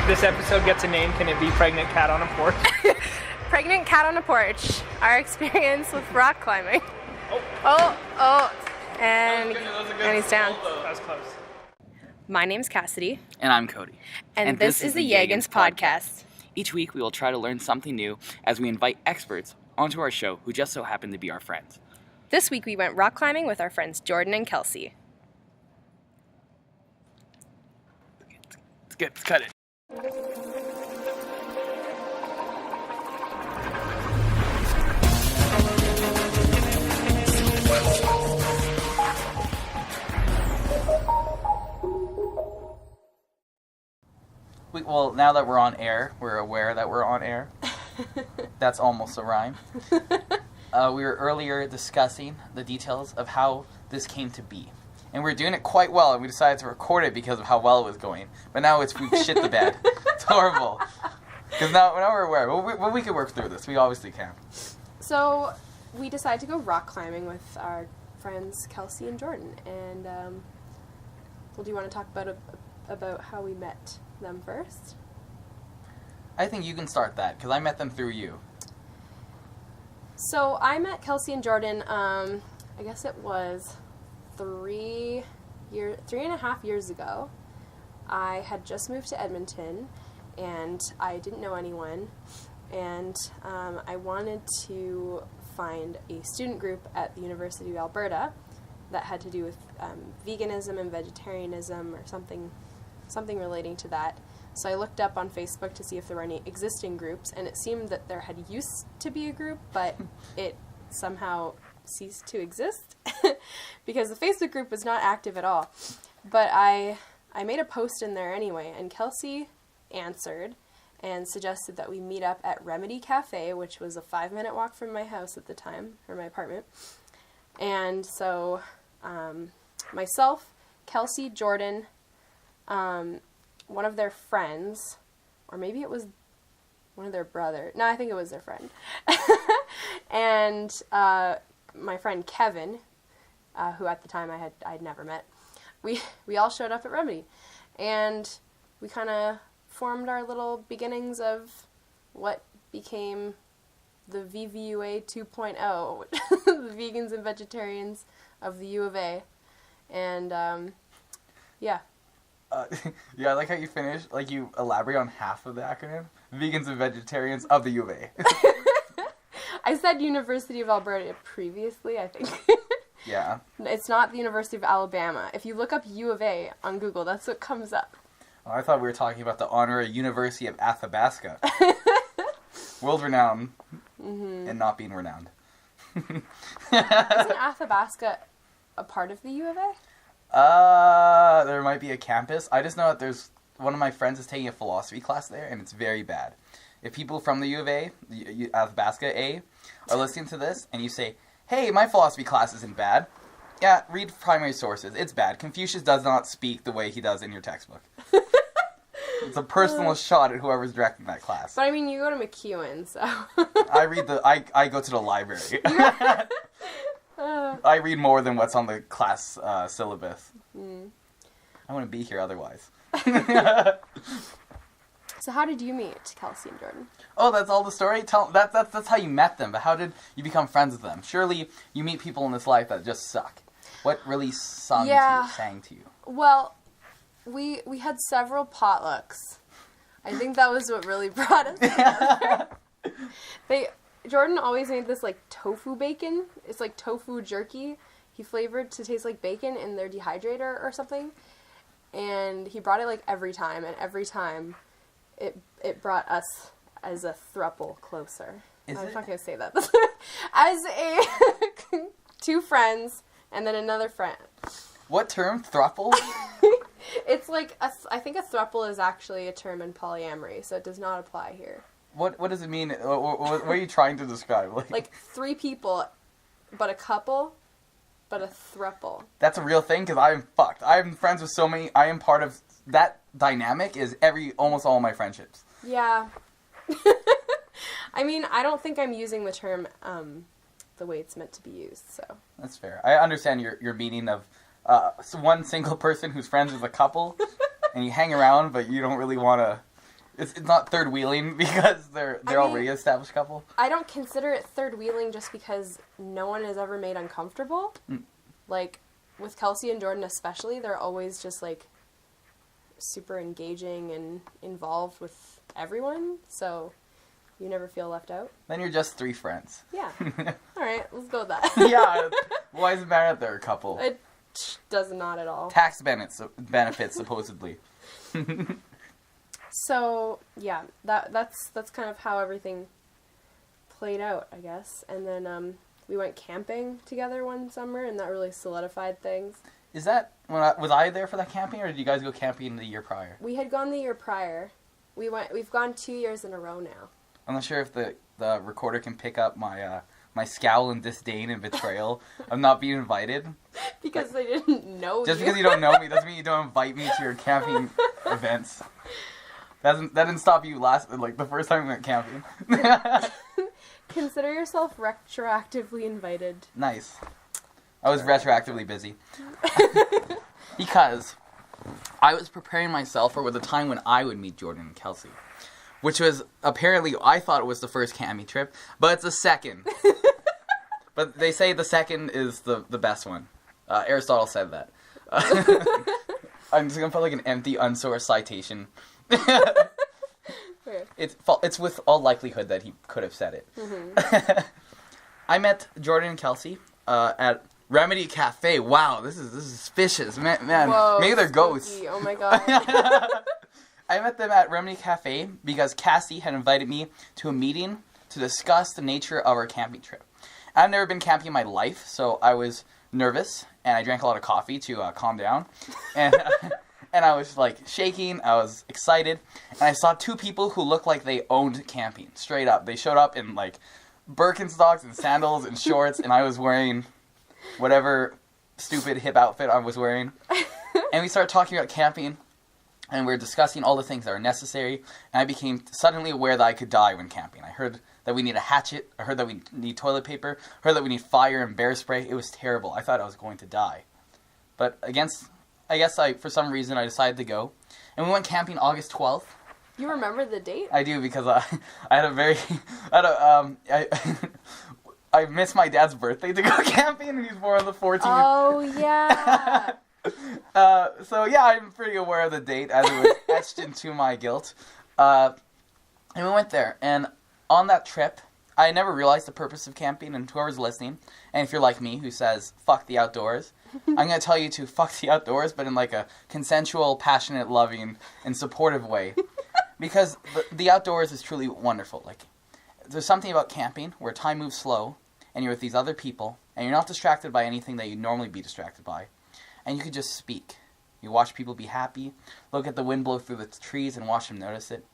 this episode gets a name, can it be Pregnant Cat on a Porch? Pregnant Cat on a Porch. Our experience with rock climbing. And he's down. That was close. My name's Kassidy. And I'm Cody. And this is the YEGans podcast. Each week we will try to learn something new as we invite experts onto our show who just so happen to be our friends. This week we went rock climbing with our friends Jordan and Kelsey. Let's cut it. Well, now that we're on air, we're aware that we're on air. That's almost a rhyme. We were earlier discussing the details of how this came to be. And we were doing it quite well, and we decided to record it because of how well it was going. But now we shit the bed. It's horrible. Because now we're aware. Well, we can work through this. We obviously can. So, we decided to go rock climbing with our friends Kelsey and Jordan. And, well, do you want to talk about how we met them first? I think you can start that, because I met them through you. So, I met Kelsey and Jordan, I guess it was 3.5 years ago. I had just moved to Edmonton, and I didn't know anyone, and I wanted to find a student group at the University of Alberta that had to do with veganism and vegetarianism or something relating to that. So I looked up on Facebook to see if there were any existing groups, and it seemed that there had used to be a group, but it somehow ceased to exist because the Facebook group was not active at all. But I made a post in there anyway, and Kelsey answered and suggested that we meet up at Remedy Cafe, which was a 5-minute walk from my house at the time, or my apartment. And so myself, Kelsey, Jordan, one of their friends, or maybe it was one of their brothers. No, I think it was their friend. And my friend Kevin, who at the time I'd never met, we all showed up at Remedy, and we kind of formed our little beginnings of what became the VVUA 2.0, the Vegans and Vegetarians of the U of A, and yeah. Yeah, I like how you finish, like you elaborate on half of the acronym. Vegans and Vegetarians of the U of A. I said University of Alberta previously, I think. Yeah. It's not the University of Alabama. If you look up U of A on Google, that's what comes up. Oh, I thought we were talking about the honorary University of Athabasca. World renowned and not being renowned. Isn't Athabasca a part of the U of A? There might be a campus. I just know that there's one of my friends is taking a philosophy class there, and it's very bad. If people from the U of A, Athabasca A, are listening to this, and you say, hey, my philosophy class isn't bad. Yeah, read primary sources. It's bad. Confucius does not speak the way he does in your textbook. It's a personal shot at whoever's directing that class. But I mean, you go to McEwen, so... I go to the library. I read more than what's on the class syllabus. I wouldn't be here otherwise. So how did you meet Kelsey and Jordan? Oh, that's all the story? That's how you met them, but how did you become friends with them? Surely you meet people in this life that just suck. What really sang to you? Well, we had several potlucks. I think that was what really brought us together. Jordan always made this, like, tofu bacon. It's like tofu jerky. He flavored to taste like bacon in their dehydrator or something. And he brought it, like, every time. And every time, it brought us as a throuple closer. I'm not going to say that. As two friends and then another friend. What term? Throuple? It's like, I think a throuple is actually a term in polyamory, so it does not apply here. What does it mean? What are you trying to describe? Like 3 people, but a couple, but a throuple. That's a real thing, because I am fucked. I'm friends with so many. I am part of that dynamic. Is almost all my friendships. Yeah. I mean, I don't think I'm using the term the way it's meant to be used. So that's fair. I understand your meaning of one single person who's friends with a couple, and you hang around, but you don't really want to It's not third wheeling because they're already an established couple. I don't consider it third wheeling just because no one is ever made uncomfortable. Like, with Kelsey and Jordan especially, they're always just, like, super engaging and involved with everyone, so you never feel left out. Then you're just three friends. Yeah. Alright, let's go with that. Yeah. Why does it matter that they're a couple? It does not at all. Tax benefits supposedly. So, yeah, that's kind of how everything played out, I guess. And then we went camping together one summer, and that really solidified things. Is that was I there for that camping, or did you guys go camping the year prior? We had gone the year prior. We've gone 2 years in a row now. I'm not sure if the recorder can pick up my my scowl and disdain and betrayal of not being invited. Because they didn't know Just because you don't know me doesn't mean you don't invite me to your camping events. That didn't stop you the first time we went camping. Consider yourself retroactively invited. Nice. I was retroactively busy. Because I was preparing myself for the time when I would meet Jordan and Kelsey. Which was, apparently, I thought it was the first camping trip, but it's the second. But they say the second is the best one. Aristotle said that. I'm just going to put an empty, unsourced citation. It's with all likelihood that he could have said it. Mm-hmm. I met Jordan and Kelsey at Remedy Cafe. Wow, this is suspicious. Man, whoa, maybe they're spooky. ghosts. Oh my god. I met them at Remedy Cafe because Cassie had invited me to a meeting to discuss the nature of our camping trip. I've never been camping in my life, so I was nervous, and I drank a lot of coffee to calm down. And and I was shaking, I was excited, and I saw two people who looked like they owned camping, straight up. They showed up in Birkenstocks and sandals and shorts, and I was wearing whatever stupid hip outfit I was wearing. And we started talking about camping, and we were discussing all the things that are necessary, and I became suddenly aware that I could die when camping. I heard that we need a hatchet, I heard that we need toilet paper, I heard that we need fire and bear spray. It was terrible. I thought I was going to die. But I guess for some reason I decided to go. And we went camping August 12th. You remember the date? I do, because I missed my dad's birthday to go camping, and he was born on the 14th. Oh, yeah. So yeah, I'm pretty aware of the date as it was etched into my guilt. And we went there, and on that trip, I never realized the purpose of camping, and whoever's listening, and if you're like me who says, fuck the outdoors, I'm going to tell you to fuck the outdoors, but in a consensual, passionate, loving, and supportive way. Because the outdoors is truly wonderful. There's something about camping where time moves slow, and you're with these other people, and you're not distracted by anything that you'd normally be distracted by. And you could just speak. You watch people be happy, look at the wind blow through the trees and watch them notice it.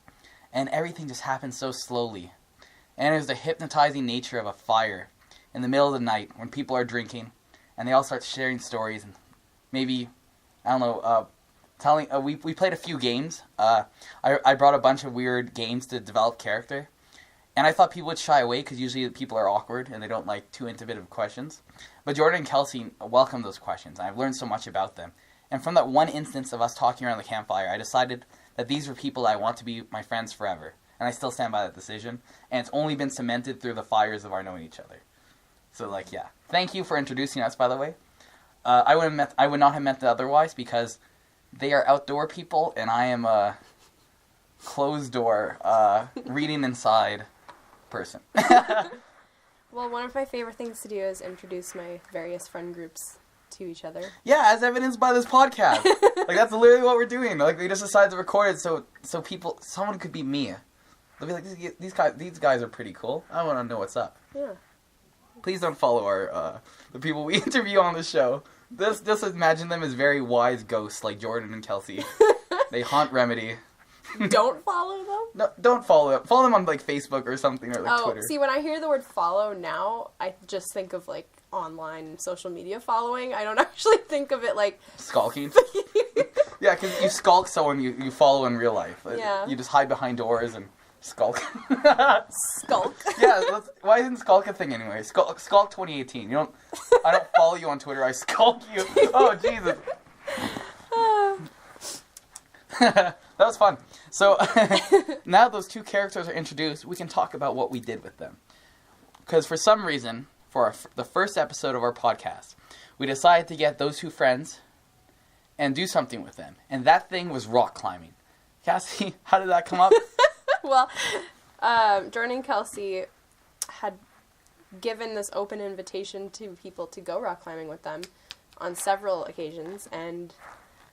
And everything just happens so slowly. And there's the hypnotizing nature of a fire in the middle of the night when people are drinking, and they all start sharing stories, and maybe, I don't know, we played a few games. I brought a bunch of weird games to develop character. And I thought people would shy away because usually people are awkward and they don't like too intimate of questions. But Jordan and Kelsey welcomed those questions, and I've learned so much about them. And from that one instance of us talking around the campfire, I decided that these were people I want to be my friends forever. And I still stand by that decision. And it's only been cemented through the fires of our knowing each other. So, yeah. Thank you for introducing us, by the way. I would not have met them otherwise because they are outdoor people, and I am a closed door, reading inside person. Well, one of my favorite things to do is introduce my various friend groups to each other. Yeah, as evidenced by this podcast. That's literally what we're doing. We just decided to record it so someone could be me. They'll be like, these guys are pretty cool. I want to know what's up. Yeah. Please don't follow the people we interview on the show. Just imagine them as very wise ghosts like Jordan and Kelsey. They haunt Remedy. Don't follow them? No, don't follow them. Follow them on Facebook or something, or Twitter. See, when I hear the word follow now, I just think of online social media following. I don't actually think of it skulking. Yeah, because you skulk someone you follow in real life. Yeah. You just hide behind doors and skulk. Skulk. Yeah, why isn't skulk a thing anyway? Skulk 2018. I don't follow you on Twitter. I skulk you. Oh Jesus. That was fun. So now those two characters are introduced, we can talk about what we did with them. Because for some reason, for the first episode of our podcast, we decided to get those two friends and do something with them. And that thing was rock climbing. Cassie, how did that come up? Well, Jordan and Kelsey had given this open invitation to people to go rock climbing with them on several occasions, and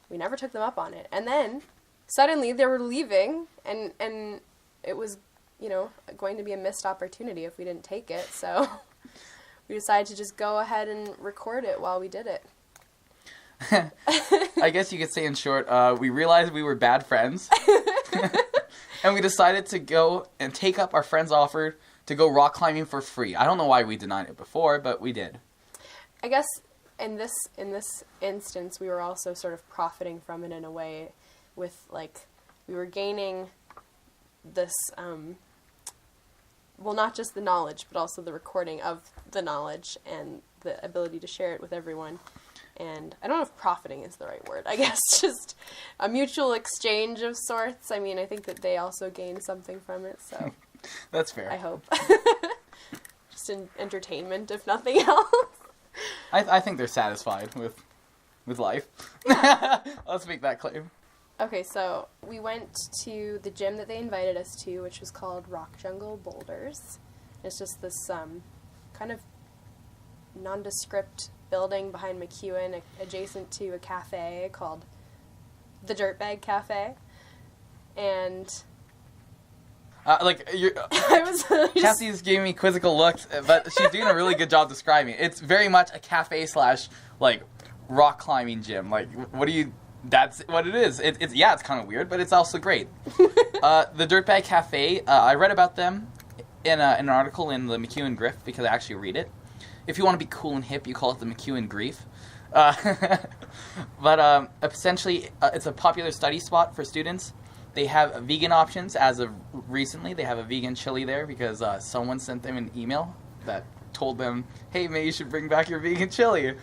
we never took them up on it. And then suddenly they were leaving, and it was, going to be a missed opportunity if we didn't take it. So we decided to just go ahead and record it while we did it. I guess you could say in short, we realized we were bad friends. And we decided to go and take up our friend's offer to go rock climbing for free. I don't know why we denied it before, but we did. I guess in this instance, we were also sort of profiting from it in a way with, we were gaining this, not just the knowledge, but also the recording of the knowledge and the ability to share it with everyone. And I don't know if profiting is the right word. I guess just a mutual exchange of sorts. I mean, I think that they also gain something from it, so... That's fair. I hope. Just entertainment, if nothing else. I think they're satisfied with life. Let's make that claim. Okay, so we went to the gym that they invited us to, which was called Jungle Boulders. It's just this kind of nondescript building behind McEwen, adjacent to a cafe called the Dirtbag Cafe. And Cassie's giving me quizzical looks, but she's doing a really good job describing it. It's very much a cafe / rock climbing gym. That's what it is. It's kind of weird, but it's also great. The Dirtbag Cafe, I read about them in an article in the McEwen Griff because I actually read it. If you want to be cool and hip, you call it the McEwen Grief. But essentially, it's a popular study spot for students. They have vegan options. As of recently, they have a vegan chili there because someone sent them an email that told them, hey, maybe you should bring back your vegan chili.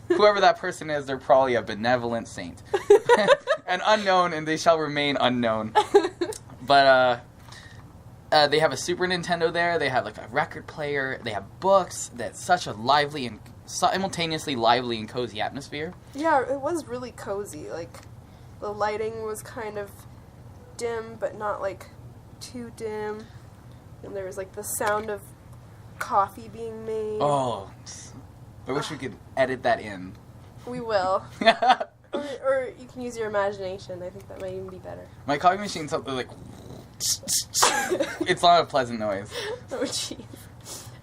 Whoever that person is, they're probably a benevolent saint. An unknown, and they shall remain unknown. But they have a Super Nintendo there. They have a record player. They have books. That's such a lively and simultaneously lively and cozy atmosphere. Yeah, it was really cozy. The lighting was kind of dim, but not too dim. And there was the sound of coffee being made. Oh, I wish we could edit that in. We will. or you can use your imagination. I think that might even be better. My coffee machine's something it's not a pleasant noise. Oh, jeez.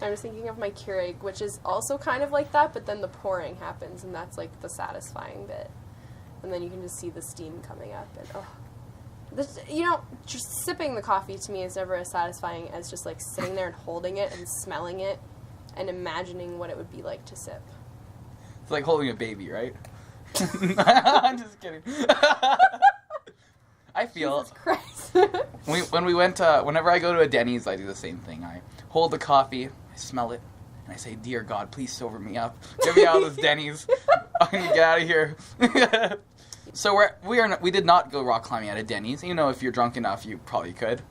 I was thinking of my Keurig, which is also kind of like that, but then the pouring happens, and that's the satisfying bit. And then you can just see the steam coming up, and just sipping the coffee to me is never as satisfying as just sitting there and holding it and smelling it and imagining what it would be like to sip. It's like holding a baby, right? I'm just kidding. I feel... Jesus Christ. when we went, whenever I go to a Denny's, I do the same thing. I hold the coffee, I smell it, and I say, dear God, please sober me up. Get me out of this Denny's. I'm going to get out of here. So we did not go rock climbing at a Denny's. If you're drunk enough, you probably could.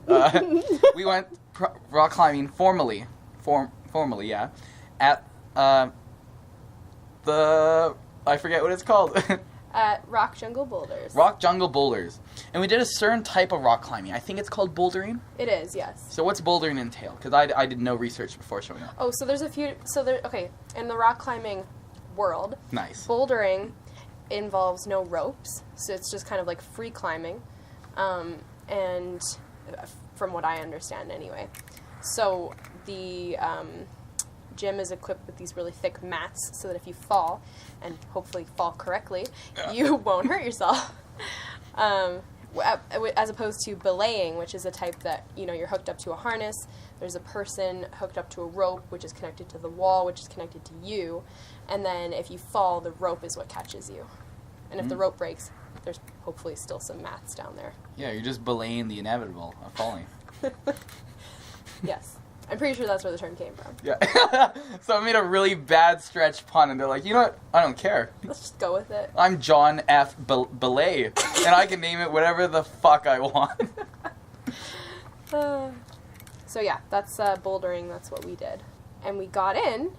We went rock climbing formally, yeah, at I forget what it's called. At Jungle Boulders. Jungle Boulders. And we did a certain type of rock climbing. I think it's called bouldering. It is, yes. So what's bouldering entail? Because I did no research before showing up. Oh, so there's a few... okay, in the rock climbing world... Nice. Bouldering involves no ropes, so it's just kind of free climbing. And from what I understand anyway. So the... gym is equipped with these really thick mats so that if you fall, and hopefully fall correctly, you won't hurt yourself. As opposed to belaying, which is a type that, you're hooked up to a harness, there's a person hooked up to a rope, which is connected to the wall, which is connected to you, and then if you fall, the rope is what catches you. And if the rope breaks, there's hopefully still some mats down there. Yeah, you're just belaying the inevitable of falling. Yes. I'm pretty sure that's where the term came from. Yeah. So I made a really bad stretch pun, and they're like, you know what? I don't care. Let's just go with it. I'm John F. Belay, and I can name it whatever the fuck I want. So yeah, that's bouldering. That's what we did. And we got in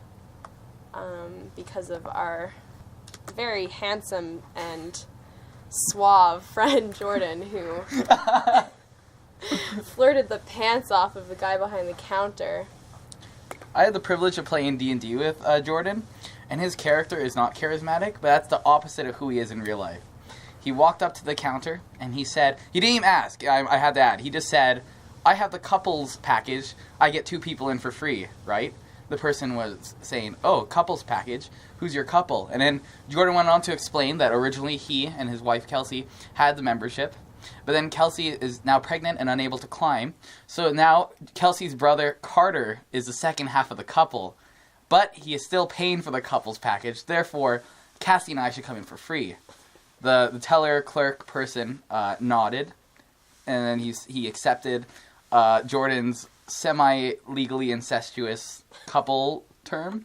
because of our very handsome and suave friend Jordan, who flirted the pants off of the guy behind the counter. I had the privilege of playing D&D with Jordan, and his character is not charismatic, but that's the opposite of who he is in real life. He walked up to the counter, and he said, he didn't even ask, I had to add, he just said, I have the couples package, I get 2 people in for free, right? The person was saying, oh, couples package, who's your couple? And then Jordan went on to explain that originally he and his wife Kelsey had the membership, but then Kelsey is now pregnant and unable to climb, so now Kelsey's brother Carter is the second half of the couple, but he is still paying for the couples package, therefore Cassie and I should come in for free. The teller clerk person nodded, and then he accepted Jordan's semi-legally incestuous couple term,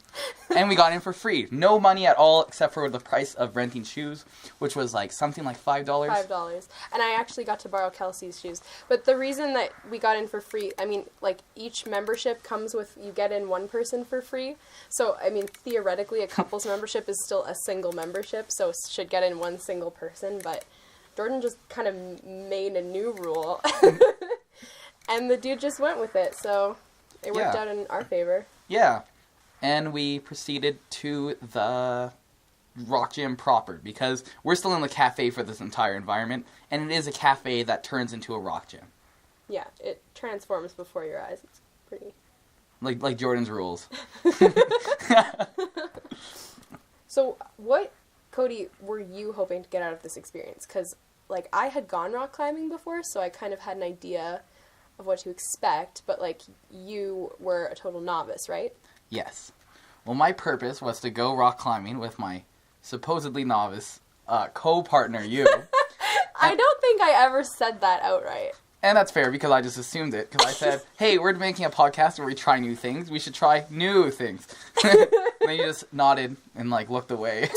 and we got in for free. No money at all except for the price of renting shoes, which was like something like $5. $5. And I actually got to borrow Kelsey's shoes. But the reason that we got in for free, I mean, like, each membership comes with, you get in one person for free. So, I mean, theoretically, a couple's membership is still a single membership, so it should get in one single person, but Jordan just kind of made a new rule. And the dude just went with it, so it worked out in our favor. Yeah. And we proceeded to the rock gym proper, because we're still in the cafe for this entire environment, and it is a cafe that turns into a rock gym. Yeah, it transforms before your eyes. It's pretty... Like Jordan's rules. So what, Cody, were you hoping to get out of this experience? Because, like, I had gone rock climbing before, so I kind of had an idea of what to expect, but, like, you were a total novice, right? Yes. Well, my purpose was to go rock climbing with my supposedly novice co-partner, you. I don't think I ever said that outright. And that's fair, because I just assumed it, because I said, hey, we're making a podcast where we try new things. We should try new things. And then you just nodded and, like, looked away.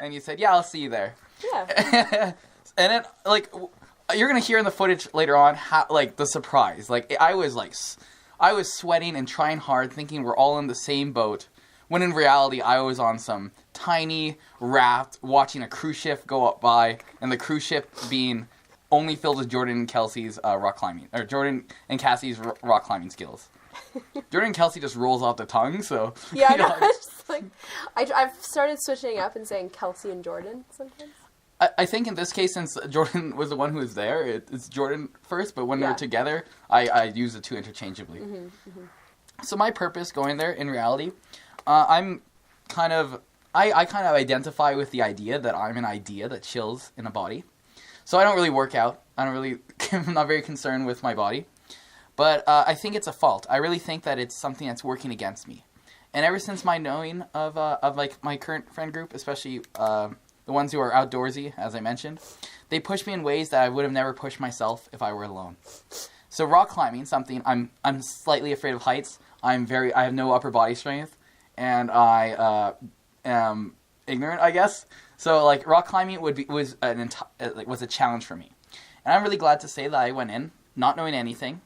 And you said, yeah, I'll see you there. Yeah. And then, like, you're going to hear in the footage later on, how, like, the surprise. Like, I was sweating and trying hard, thinking we're all in the same boat, when in reality, I was on some tiny raft, watching a cruise ship go up by, and the cruise ship being only filled with Jordan and Kelsey's rock climbing, or Jordan and Cassie's rock climbing skills. Jordan and Kelsey just rolls off the tongue, so... Yeah, I know, it's just like... I've started switching up and saying Kelsey and Jordan sometimes. I think in this case, since Jordan was the one who was there, it's Jordan first, but when they're together, I use the two interchangeably. Mm-hmm, mm-hmm. So my purpose going there, in reality, I kind of identify with the idea that I'm an idea that chills in a body. So I don't really work out. I'm not very concerned with my body. But I think it's a fault. I really think that it's something that's working against me. And ever since my knowing of like my current friend group, especially the ones who are outdoorsy, as I mentioned, they push me in ways that I would have never pushed myself if I were alone. So rock climbing, something I'm slightly afraid of heights. I have no upper body strength, and I am ignorant, I guess. So like rock climbing was a challenge for me, and I'm really glad to say that I went in not knowing anything,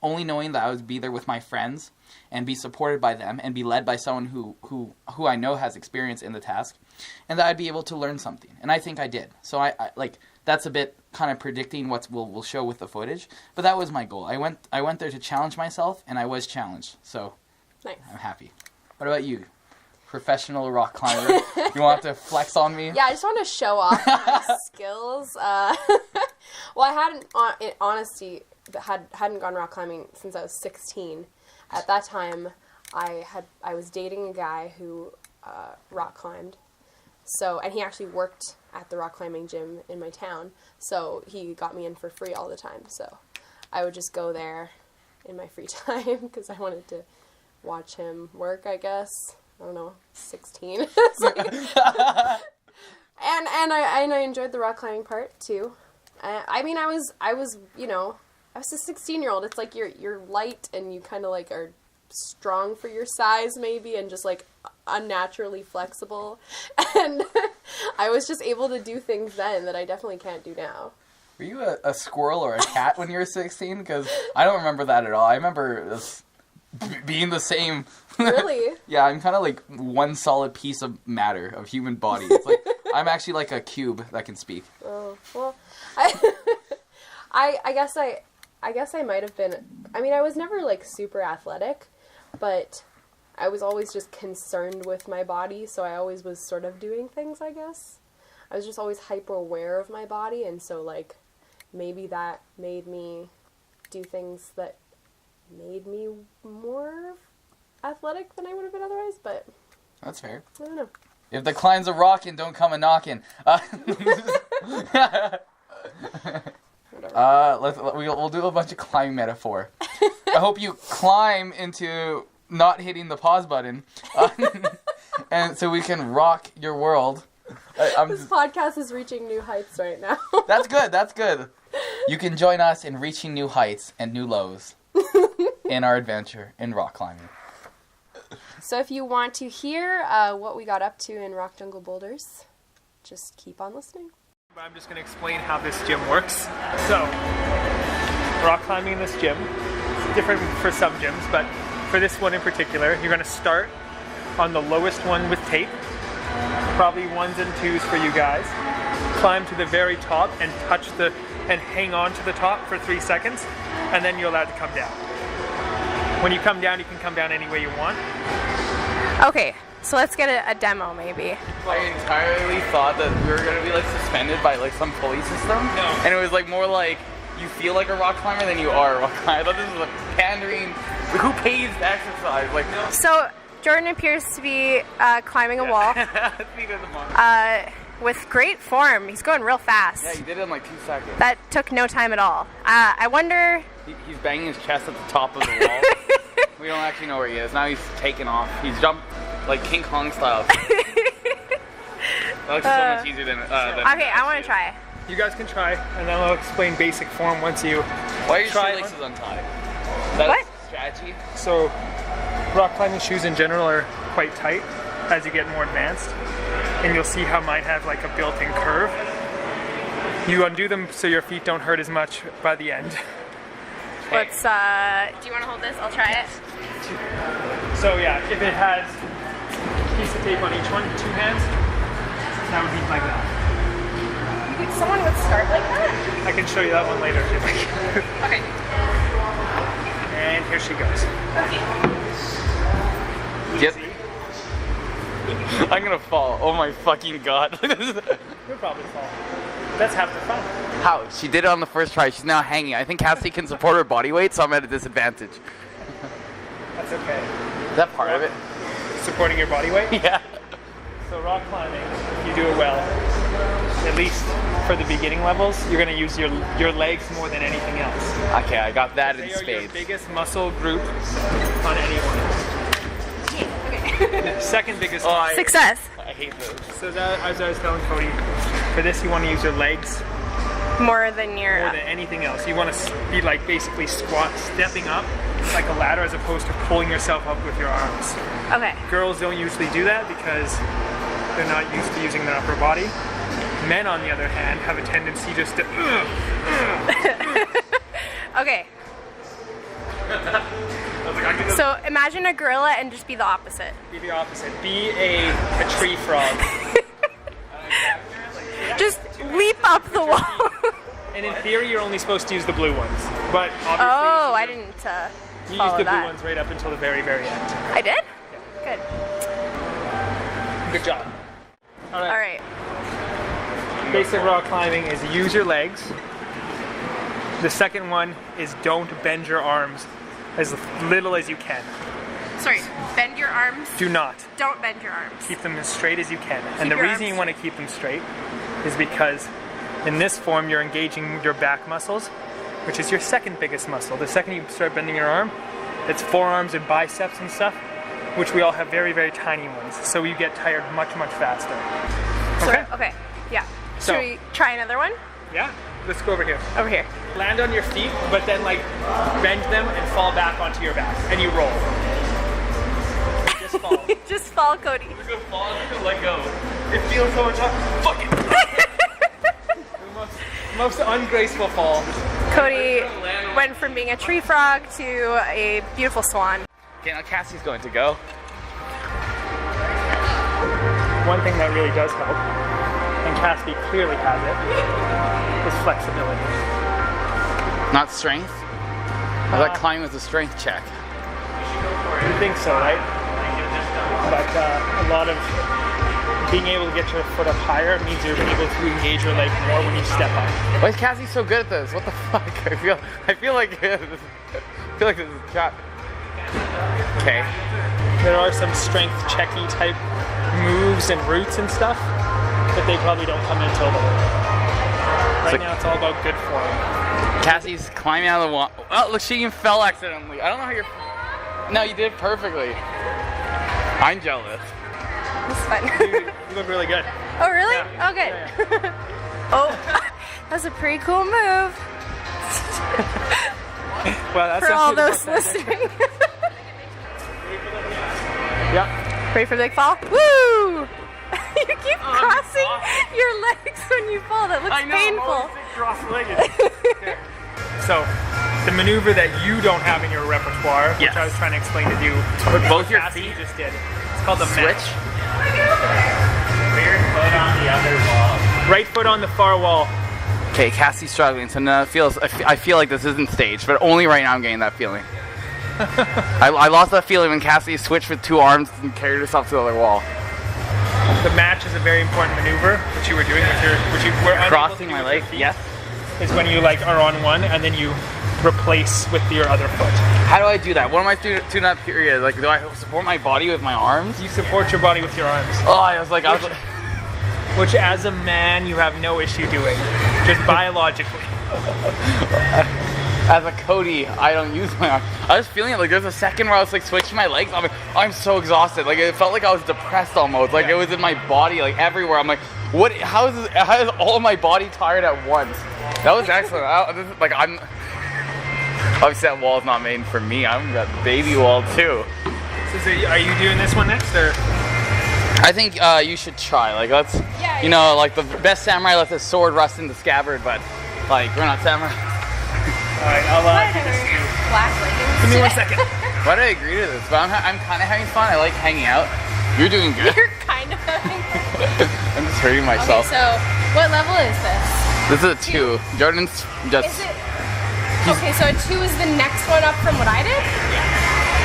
only knowing that I would be there with my friends and be supported by them and be led by someone who I know has experience in the task, and that I'd be able to learn something. And I think I did. So I like that's a bit kind of predicting what we'll show with the footage, but that was my goal. I went there to challenge myself, and I was challenged. So nice. I'm happy. What about you? Professional rock climber. You want to flex on me? Yeah, I just want to show off my skills. Well, I hadn't, in honesty, hadn't gone rock climbing since I was 16. At that time, I was dating a guy who rock climbed. So, and he actually worked at the rock climbing gym in my town. So he got me in for free all the time. So I would just go there in my free time because I wanted to watch him work, I guess. I don't know, 16. Like, and I enjoyed the rock climbing part too. I mean, I was I was a 16-year-old. It's like you're light and you kind of like are strong for your size maybe and just like unnaturally flexible. And I was just able to do things then that I definitely can't do now. Were you a squirrel or a cat when you were 16? Because I don't remember that at all. I remember this being the same. Really? Yeah, I'm kind of like one solid piece of matter of human body. It's like I'm actually like a cube that can speak. Oh, well, I guess I might have been. I mean, I was never like super athletic, but I was always just concerned with my body, so I always was sort of doing things, I guess. I was just always hyper aware of my body, and so like maybe that made me do things that made me more athletic than I would have been otherwise, but That's fair. I don't know. If the climb's a rockin', don't come a knockin'. We'll do a bunch of climb metaphor. I hope you climb into not hitting the pause button, and so we can rock your world. This podcast is reaching new heights right now. That's good. That's good. You can join us in reaching new heights and new lows in our adventure in rock climbing. So if you want to hear what we got up to in Jungle Boulders, just keep on listening. I'm just going to explain how this gym works. So, rock climbing in this gym, it's different for some gyms, but for this one in particular, you're going to start on the lowest one with tape, probably 1s and 2s for you guys, climb to the very top and and hang on to the top for 3 seconds, and then you're allowed to come down. When you come down, you can come down any way you want. Okay, so let's get a demo maybe. I entirely thought that we were going to be like suspended by like some pulley system. No. And it was like more like you feel like a rock climber than you are a rock climber. I thought this was like pandering. Who pays to exercise? Like, no. So Jordan appears to be climbing a wall with great form. He's going real fast. Yeah, he did it in like 2 seconds. That took no time at all. I wonder... He's banging his chest at the top of the wall. We don't actually know where he is. Now he's taking off. He's jumped like King Kong style. That looks so much easier than okay, I want to try. You guys can try, and then I'll explain basic form once you Why are your try shoelaces one. untied? Is that What? a strategy? So, rock climbing shoes in general are quite tight as you get more advanced, and you'll see how mine have like a built-in curve. You undo them so your feet don't hurt as much by the end. Let's, do you want to hold this? I'll try it. So yeah, if it has a piece of tape on each one, 2 hands, that would be like that. Someone would start like that? I can show you that one later if you like. Okay. And here she goes. Get. I'm gonna fall. Oh my fucking god. You'll probably fall. That's half the fun. How? She did it on the first try. She's now hanging. I think Kassidy can support her body weight, so I'm at a disadvantage. That's okay. Is that part of it? Supporting your body weight? Yeah. So rock climbing, if you do it well, at least for the beginning levels, you're going to use your legs more than anything else. Okay, I got that in They are your spades. biggest muscle group on anyone. Second biggest. Success. I hate those. So as I was telling Cody, for this you want to use your legs More than your... more than anything else. You want to be like basically stepping up like a ladder as opposed to pulling yourself up with your arms. Okay. Girls don't usually do that because they're not used to using their upper body. Men, on the other hand, have a tendency just to... Okay. So imagine a gorilla and just be the opposite. Be the opposite. Be a tree frog. Just leap up the wall. And in theory, you're only supposed to use the blue ones. But obviously... Oh, I didn't You follow use the that. blue ones right up until the very, very end. I did? Yeah. Good. Good job. All right. Basic rock climbing is use your legs. The second one is don't bend your arms as little as you can. Sorry, bend your arms. Do not. Don't bend your arms. Keep them as straight as you can. And the your reason arms you want to keep them straight is because in this form you're engaging your back muscles, which is your second biggest muscle. The second you start bending your arm, it's forearms and biceps and stuff, which we all have very, very tiny ones. So you get tired much, much faster. Okay? Okay, yeah. So- Should we try another one? Yeah. let's go over here. Over here. Land on your feet, but then like bend them and fall back onto your back, and you roll. Just fall. Just fall, Cody. You're gonna fall and you're gonna let go. It feels so much. Fuck it. the most ungraceful fall. Cody went from being a tree frog to a beautiful swan. Okay, now Cassie's going to go. One thing that really does help, and Kassidy clearly has it, is flexibility. Not strength? I thought climbing was a strength check. You think so, right? But a lot of being able to get your foot up higher means you're able to engage your leg more when you step up. Why is Cassie so good at this? What the fuck? I feel like this is crap. Okay. There are some strength checky type moves and routes and stuff, but they probably don't come in until the right now it's all about good form. Cassie's climbing out of the wall. Oh, look, she even fell accidentally. I don't know how you're... No, you did it perfectly. I'm jealous. It's fun. You look really good. Oh, really? Yeah. Oh, good. Yeah. Oh, that's a pretty cool move. Well, that's for all definitely those listening. Yeah. Ready for the big fall? Woo! You keep crossing your legs when you fall. That looks painful. Cross-legged. So, the maneuver that you don't have in your repertoire, which I was trying to explain to you, Put both your Kassidy feet. just did. It's called the Switch. match. Rear foot on the other wall. Right foot on the far wall. Okay, Cassie's struggling, so now it feels. I feel like this isn't staged, but only right now I'm getting that feeling. I lost that feeling when Cassie switched with two arms and carried herself to the other wall. The match is a very important maneuver, which you were doing with which you were unable Crossing to do my with your leg, feet, yes. is when you like are on one and then you replace with your other foot. How do I do that? What am I doing in that period? Like, do I support my body with my arms? You support your body with your arms. Oh, I was like, Which as a man you have no issue doing, just biologically. as a Cody, I don't use my arm. I was feeling it. Like, there's a second where I was like switching my legs. I'm like, I'm so exhausted. Like, it felt like I was depressed almost. Like, it was in my body, like everywhere. I'm like, what? How is all my body tired at once? That was excellent. I'm obviously that wall's not made for me. I'm got baby wall too. So are you doing this one next, or? I think you should try. Like, let's, you know, like the best samurai lets his sword rust in the scabbard, but like we're not samurai. Alright, I'll do this too. Black leggings. Give me 1 second. Why did I agree to this? But I'm kind of having fun. I like hanging out. You're doing good. You're kind of having fun. I'm just hurting myself. Okay, so what level is this? This is a 2. Jordan's just. Is it? Okay, so a 2 is the next one up from what I did?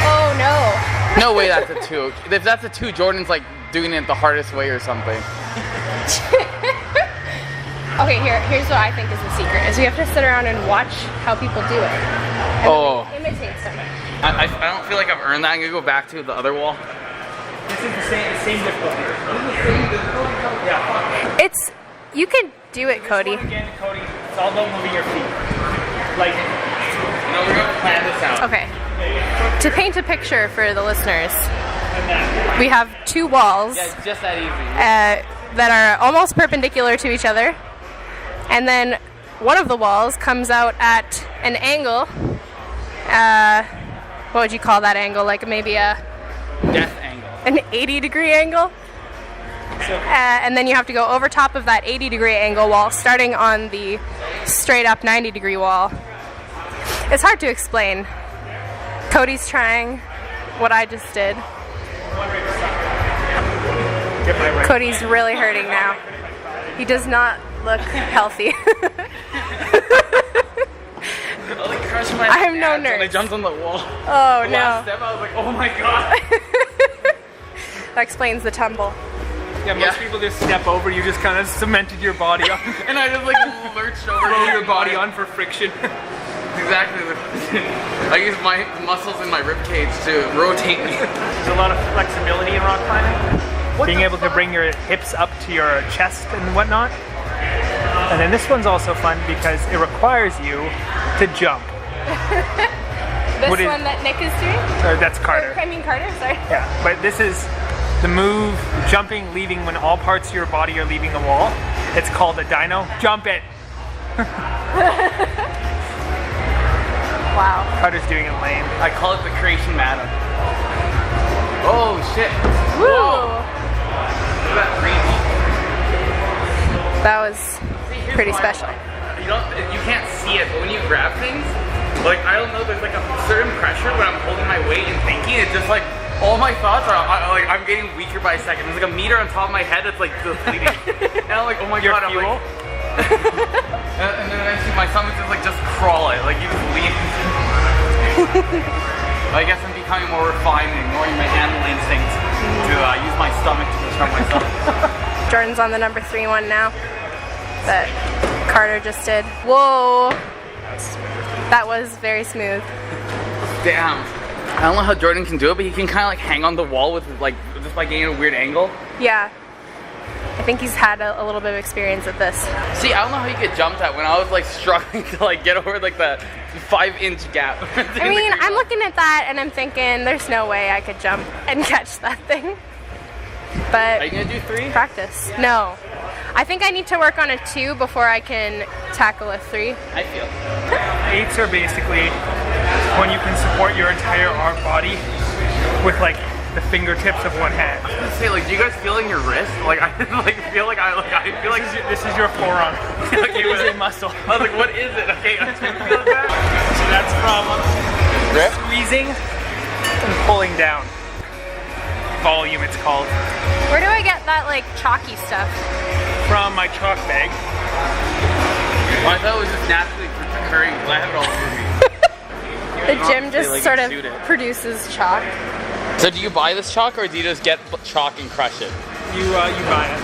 Oh no. No way, that's a 2. If that's a 2, Jordan's like doing it the hardest way or something. Okay, here's what I think is the secret: is we have to sit around and watch how people do it. And then imitate them. I don't feel like I've earned that. I'm gonna go back to the other wall. This is the same difficulty. Yeah. It's you can do it, Cody. Again, Cody, it's all about moving your feet. Like, No, we're gonna plan this out. Okay. To paint a picture for the listeners, we have 2 walls Yeah, it's just that easy. that are almost perpendicular to each other, and then one of the walls comes out at an angle. What would you call that angle? Like maybe Death angle. an 80-degree angle? And then you have to go over top of that 80-degree angle wall, starting on the straight-up 90-degree wall. It's hard to explain. Cody's trying what I just did. Cody's really hurting now. He does not look healthy. I have no nerves. And I jumped on the wall. Oh The no. last step, I was like, oh my god. That explains the tumble. Yeah, most people just step over, you just kind of cemented your body on. And I just like lurched over. Roll your body on for friction. Exactly. I use my muscles in my rib cage to rotate me. There's a lot of flexibility in rock climbing. Being able to bring your hips up to your chest and whatnot. And then this one's also fun because it requires you to jump. This What is- one that Nick is doing? Or that's Carter. I mean Carter, sorry. Yeah, but this is the move, jumping, leaving when all parts of your body are leaving the wall. It's called a dino. Jump it. Wow. Carter's doing it lame. I call it the creation madam. Oh shit. Woo! Whoa. Look at that green. That was pretty special. You can't see it, but when you grab things, like I don't know, there's like a certain pressure when I'm holding my weight and thinking. It's just like all my thoughts are like I'm getting weaker by a second. There's like a meter on top of my head that's like depleting, and I'm like, oh my god, I'm like. And then I see my stomach just crawling, like you just leave. I guess I'm becoming more refined and ignoring my animal instincts to use my stomach to construct myself. Jordan's on the number 3 one now that Carter just did. Whoa! That was very smooth. Damn. I don't know how Jordan can do it, but he can kind of like hang on the wall with like just by getting a weird angle. Yeah. I think he's had a little bit of experience at this. See, I don't know how you get jumped at when I was like struggling to like get over like that 5-inch gap. I mean, I'm looking at that and I'm thinking there's no way I could jump and catch that thing. But are you gonna do 3? Practice. No. I think I need to work on a 2 before I can tackle a 3. I feel. 8s are basically when you can support your entire arm body with like the fingertips of one hand. I was gonna say, like, do you guys feel in your wrist? Like, I feel like this is your forearm. Okay, it is a muscle. I was like, what is it? Okay, I feel that. So that's from Grip? squeezing and pulling down. Volume, it's called. Where do I get that like chalky stuff? From my chalk bag. Well, I thought it was just naturally occurring. I have it all over me. The gym just like sort of exude it. produces chalk. So do you buy this chalk or do you just get chalk and crush it? You buy it.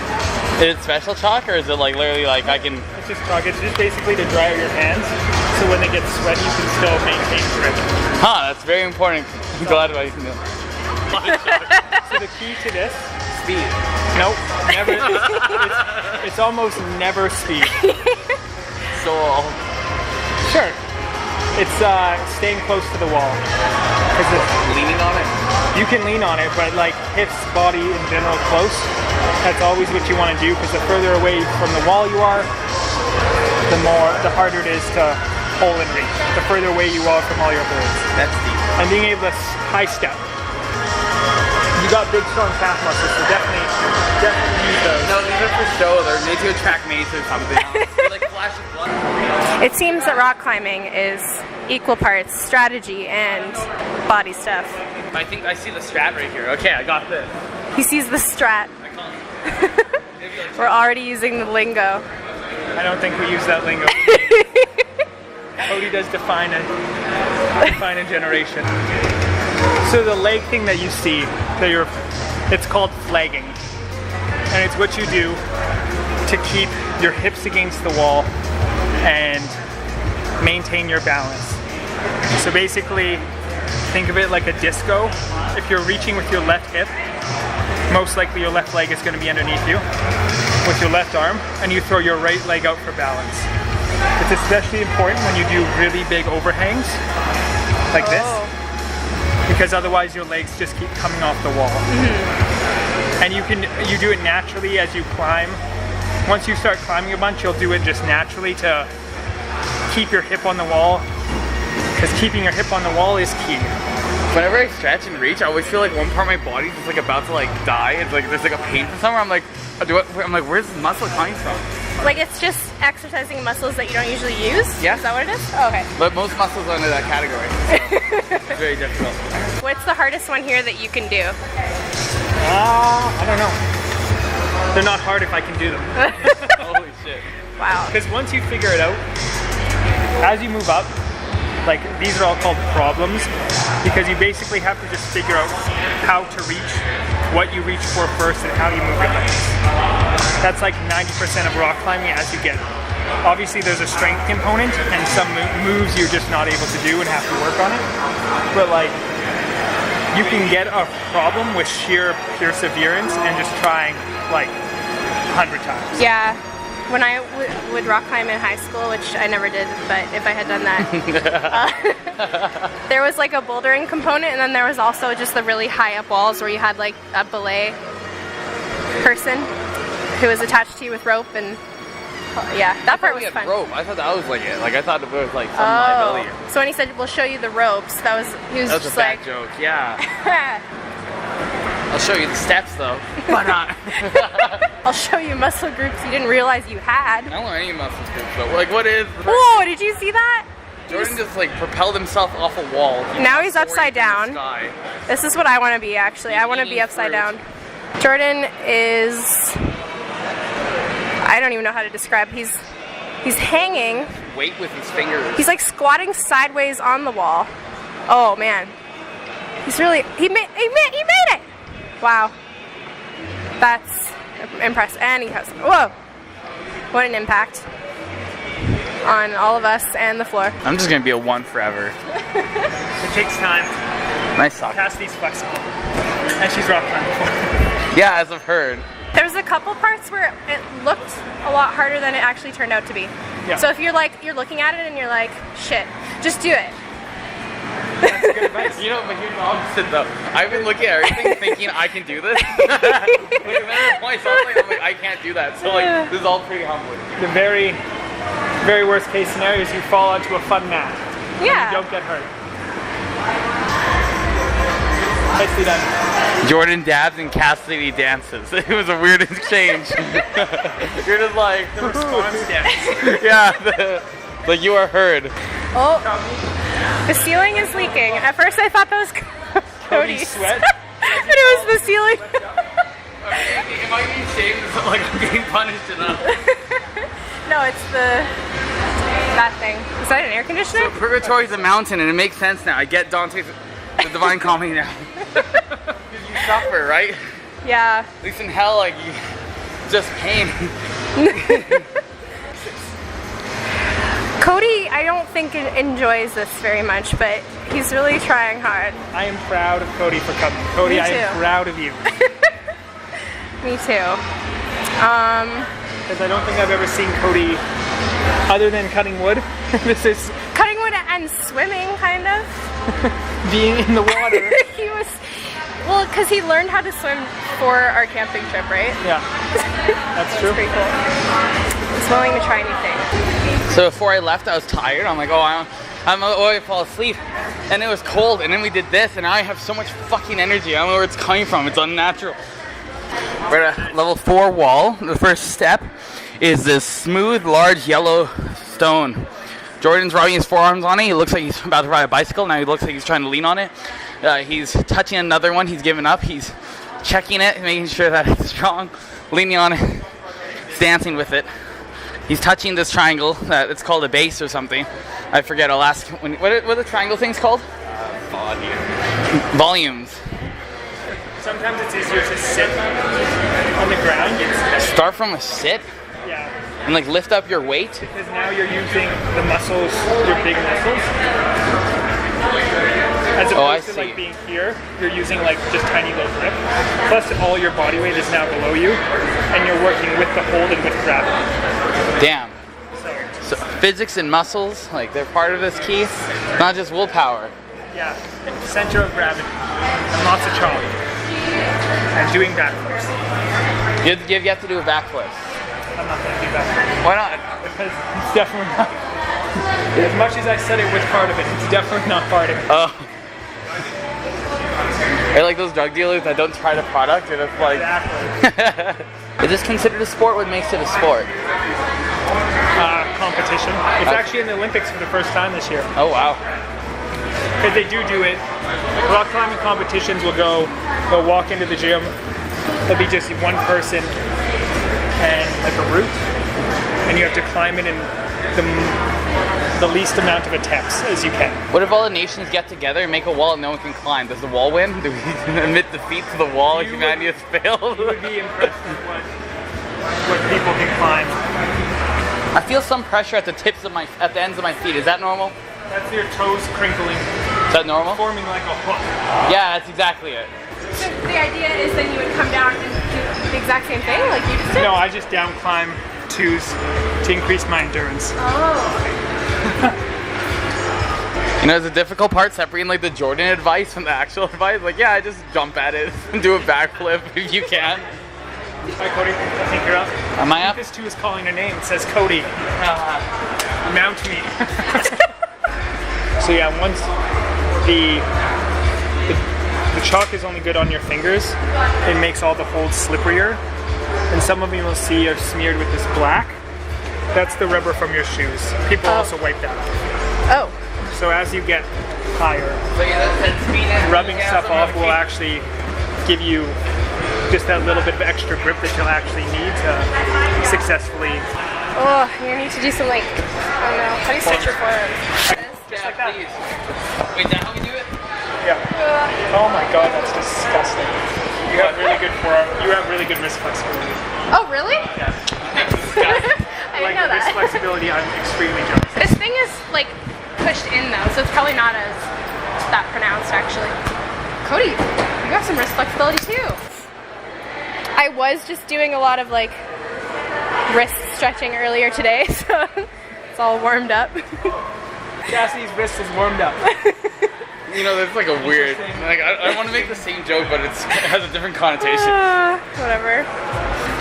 Is it special chalk or is it like literally like I can... It's just chalk. It's just basically to dry out your hands so when they get sweaty you can still maintain grip. Huh, that's very important. I'm glad I can do it. So the key to this... Speed. Nope, never. It's almost never speed. So... Sure. It's staying close to the wall. Leaning on it? You can lean on it, but like hips, body in general close, that's always what you want to do because the further away from the wall you are, the harder it is to pull and reach. The further away you are from all your holds. That's deep. And being able to high step. You got big strong calf muscles, so definitely use those. No, these are for show. They're made to attract mates or something. Like flash of blood. It seems that rock climbing is equal parts strategy and body stuff. I think I see the strat right here. Okay, I got this. He sees the strat. I call it. We're already using the lingo. I don't think we use that lingo. Cody does define a generation. So the leg thing that you see, it's called flagging. And it's what you do to keep your hips against the wall and maintain your balance. So basically, think of it like a disco. If you're reaching with your left hip, most likely your left leg is going to be underneath you with your left arm, and you throw your right leg out for balance. It's especially important when you do really big overhangs, like this, because otherwise your legs just keep coming off the wall. Mm-hmm. And you do it naturally as you climb. Once you start climbing a bunch, you'll do it just naturally to keep your hip on the wall, because keeping your hip on the wall is key. Whenever I stretch and reach, I always feel like one part of my body is like about to like die. It's like there's like a pain from somewhere. I'm like, where's the muscle coming from? Like it's just exercising muscles that you don't usually use? Yeah. Is that what it is? Oh, okay. But most muscles are under that category. So it's very difficult. What's the hardest one here that you can do? I don't know. They're not hard if I can do them. Holy shit. Wow. Because once you figure it out, as you move up, like these are all called problems, because you basically have to just figure out how to reach, what you reach for first, and how you move your legs. That's like 90% of rock climbing as you get. Obviously there's a strength component and some moves you're just not able to do and have to work on it. But like, you can get a problem with sheer perseverance and just trying like 100 times. Yeah. When I would rock climb in high school, which I never did, but if I had done that, there was like a bouldering component, and then there was also just the really high up walls where you had like a belay person who was attached to you with rope, and Yeah, that part was had fun. rope. I thought that was like it. Like I thought it was like some liability. So when he said we'll show you the ropes, he was That was just a bad like, joke. Yeah. I'll show you the steps though. Why not? I'll show you muscle groups you didn't realize you had. I don't know any muscle groups though. Like what is? Whoa! Did you see that? Jordan just like propelled himself off a wall. Now he's upside down. This is what I want to be actually. I want to be upside down. Jordan is, I don't even know how to describe. He's hanging. Weight with his fingers. He's like squatting sideways on the wall. Oh man. He's really, he made it. Wow. That's impressive. And he has, whoa. What an impact on all of us and the floor. I'm just gonna be a 1 forever. It takes time. Nice sock. Kassidy's flexible. And she's rock climbing before. Yeah, as I've heard. There was a couple parts where it looked a lot harder than it actually turned out to be. Yeah. So if you're looking at it and you're like, shit, just do it. That's good advice. You know, but here's the opposite though. I've been looking at everything thinking I can do this. Like, at every point, I'm like, I can't do that. So like, this is all pretty humbling. The very, very worst case scenario is you fall onto a fun mat. Yeah. And you don't get hurt. Nicely done. Jordan dabs and Kassidy dances. It was a weird exchange. You're just like The response dance. yeah, like you are heard. Oh, the ceiling is leaking. At first I thought that was Cody's. Sweat. But it was the ceiling. Am I being shamed? Is it like I'm getting punished enough? No, it's that thing. Is that an air conditioner? So Purgatory is a mountain, and it makes sense now. I get Dante's the Divine Comedy now. Because you suffer, right? Yeah. At least in hell, like you just pain. Cody, I don't think enjoys this very much, but he's really trying hard. I am proud of Cody for coming. Cody, Me I too. am proud of you. Me too. Because I don't think I've ever seen Cody, other than cutting wood, this is Cutting wood and swimming, kind of. being in the water. He was, well, because he learned how to swim for our camping trip, right? Yeah, that's true. Pretty cool. He's willing to try new things. So before I left, I was tired. I'm like, I'm going to fall asleep. And it was cold, and then we did this, and I have so much fucking energy. I don't know where it's coming from. It's unnatural. We're at a level 4 wall. The first step is this smooth, large yellow stone. Jordan's rubbing his forearms on it. He looks like he's about to ride a bicycle. Now he looks like he's trying to lean on it. He's touching another one. He's given up. He's checking it, making sure that it's strong. Leaning on it. He's dancing with it. He's touching this triangle. It's called a base or something. I forget. I'll ask. What are the triangle things called? Volumes. Sometimes it's easier to sit on the ground. Start from a sit Yeah. and like lift up your weight. Because now you're using the muscles, your big muscles. As Oh, I opposed to see. like being here, you're using like just tiny little grip. Plus all your body weight is now below you, and you're working with the hold and with gravity. Damn. So, So physics and muscles, like they're part of this key. Not just willpower. yeah, center of gravity. And lots of chalk. And doing backflips. You have to do a backflip. I'm not going to do backflips. Why not? Because it's definitely not. As much as I said it was part of it, it's definitely not part of it. Oh. They're like those drug dealers that don't try the product and it's like... Exactly. Is this considered a sport? What makes it a sport? Competition. It's actually in the Olympics for the first time this year. Oh wow. Because they do it. Like rock climbing competitions will they'll walk into the gym. There'll be just one person and like a route, and you have to climb it in the least amount of attempts as you can. What if all the nations get together and make a wall and no one can climb? Does the wall win? Do we admit defeat to the wall and You humanity has failed? You would be impressed with what people can climb. I feel some pressure at the ends of my feet. Is that normal? That's your toes crinkling, Is that normal? forming like a hook. Yeah, that's exactly it. So the idea is then you would come down and do the exact same thing like you just did? No, I just down climb twos to increase my endurance. Oh. You know, the difficult part separating like the Jordan advice from the actual advice. Like, yeah, I just jump at it and do a backflip if you can. Hi, Cody. I think you're up. Am I up? This too is calling a name. It says Cody. Mount me. So yeah, once the chalk is only good on your fingers, it makes all the holds slipperier. And some of you will see are smeared with this black. That's the rubber from your shoes. People also wipe that off. Oh. So as you get higher, rubbing stuff off will actually give you just that little bit of extra grip that you'll actually need to successfully. Oh, you're gonna need to do some like, I don't know, how do you stretch your forearms? Just like that. Wait, that's how we do it? Yeah. Oh my god, that's disgusting. You have really good forearm. You have really good wrist flexibility. Oh, really? Yeah. I didn't know Wrist that. flexibility, I'm extremely jealous. This thing is like pushed in though, so it's probably not as that pronounced actually. Cody, you got some wrist flexibility too. I was just doing a lot of like wrist stretching earlier today, so it's all warmed up. Kassidy's wrist is warmed up. You know, there's like a weird, like I want to make the same joke, but it has a different connotation. Whatever.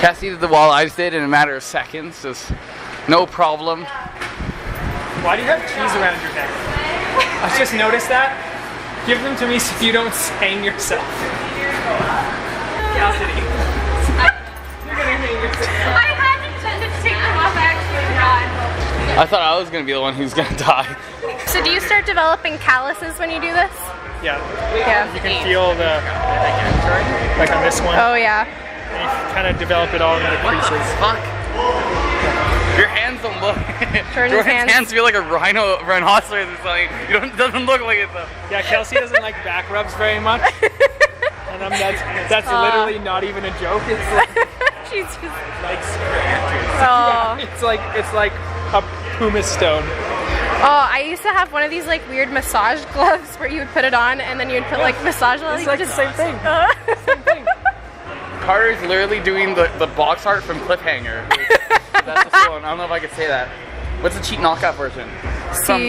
Kassidy did the wall I did in a matter of seconds, just no problem. Why do you have keys around your neck? I just noticed that. Give them to me so you don't hang yourself. Kassidy. You're gonna hang yourself. I had intended to take them off, actually not. I thought I was gonna be the one who's gonna die. So do you start developing calluses when you do this? Yeah. Yeah. You can feel the, like on this one. Oh yeah. And you kind of develop it all in the creases. Fuck. Your hands don't look. Jordan's hands feel like a rhinoceros or something. It doesn't look like it though. Yeah, Kelsey doesn't like back rubs very much. And that's literally not even a joke. It's like, She's just. like scratches. Oh. Yeah, it's like a pumice stone. Oh, I used to have one of these like weird massage gloves where you would put it on and then you'd put like massage oil. It's like the same thing. Same thing. Carter's literally doing the box art from Cliffhanger. That's the one. I don't know if I could say that. What's the cheap knockout version? From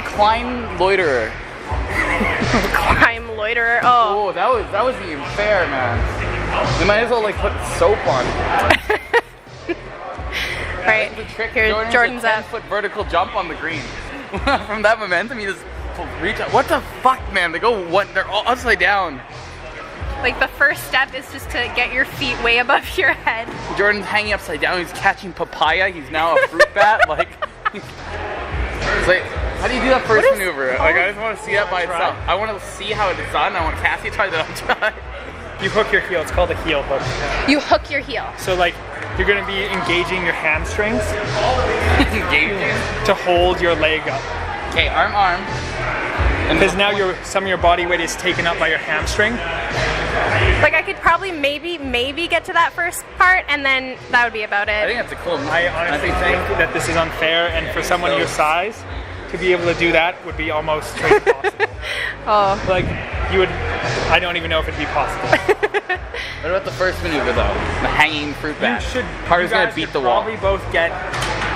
Climb Loiterer. Climb loiterer. Oh. Oh, that was even fair, man. They might as well like put soap on it. Right. The trick. Here, Jordan's a up. 10-foot vertical jump on the green. From that momentum, he just reach out. What the fuck, man? They're all upside down. Like the first step is just to get your feet way above your head. Jordan's hanging upside down. He's catching papaya. He's now a fruit bat. Like, it's like, how do you do that first maneuver? Like, I just want to see that by itself. I want to see how it's done. I want Cassie to try that. I'll try. You hook your heel. It's called a heel hook. You hook your heel. So like, you're going to be engaging your hamstrings Engaging. to hold your leg up. Okay, arm. Because now some of your body weight is taken up by your hamstring. Like I could probably maybe get to that first part and then that would be about I it. think that's a cool. I honestly think that this is unfair, and for someone your size to be able to do that would be almost straight impossible. Oh. Like, you would, I don't even know if it'd be possible. What about the first maneuver though? The hanging fruit bat. Carter's gonna beat the wall. Probably both get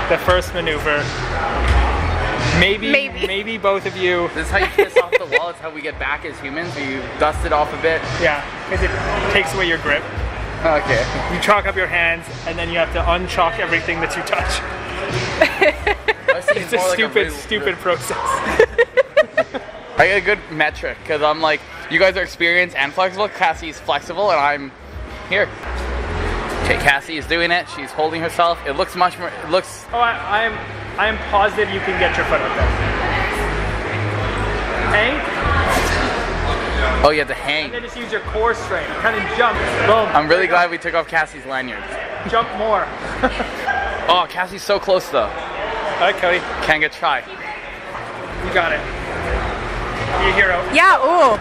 the first maneuver. Maybe both of you. This is how you piss off the wall. It's how we get back as humans. You dust it off a bit. Yeah, because it takes away your grip. Okay. You chalk up your hands, and then you have to unchalk everything that you touch. It's a stupid process. I get a good metric because I'm like, you guys are experienced and flexible. Cassie's flexible, and I'm here. Okay, Cassie is doing it. She's holding herself. It looks much more. It looks. Oh, I am positive you can get your foot up there. Hang. Oh, you have to hang. And then just use your core strength. Kind of jump. Boom. I'm really glad we took off Cassie's lanyards. Jump more. Oh, Cassie's so close though. All right, Cody. Can't get try. You got it. You hero. Yeah, ooh.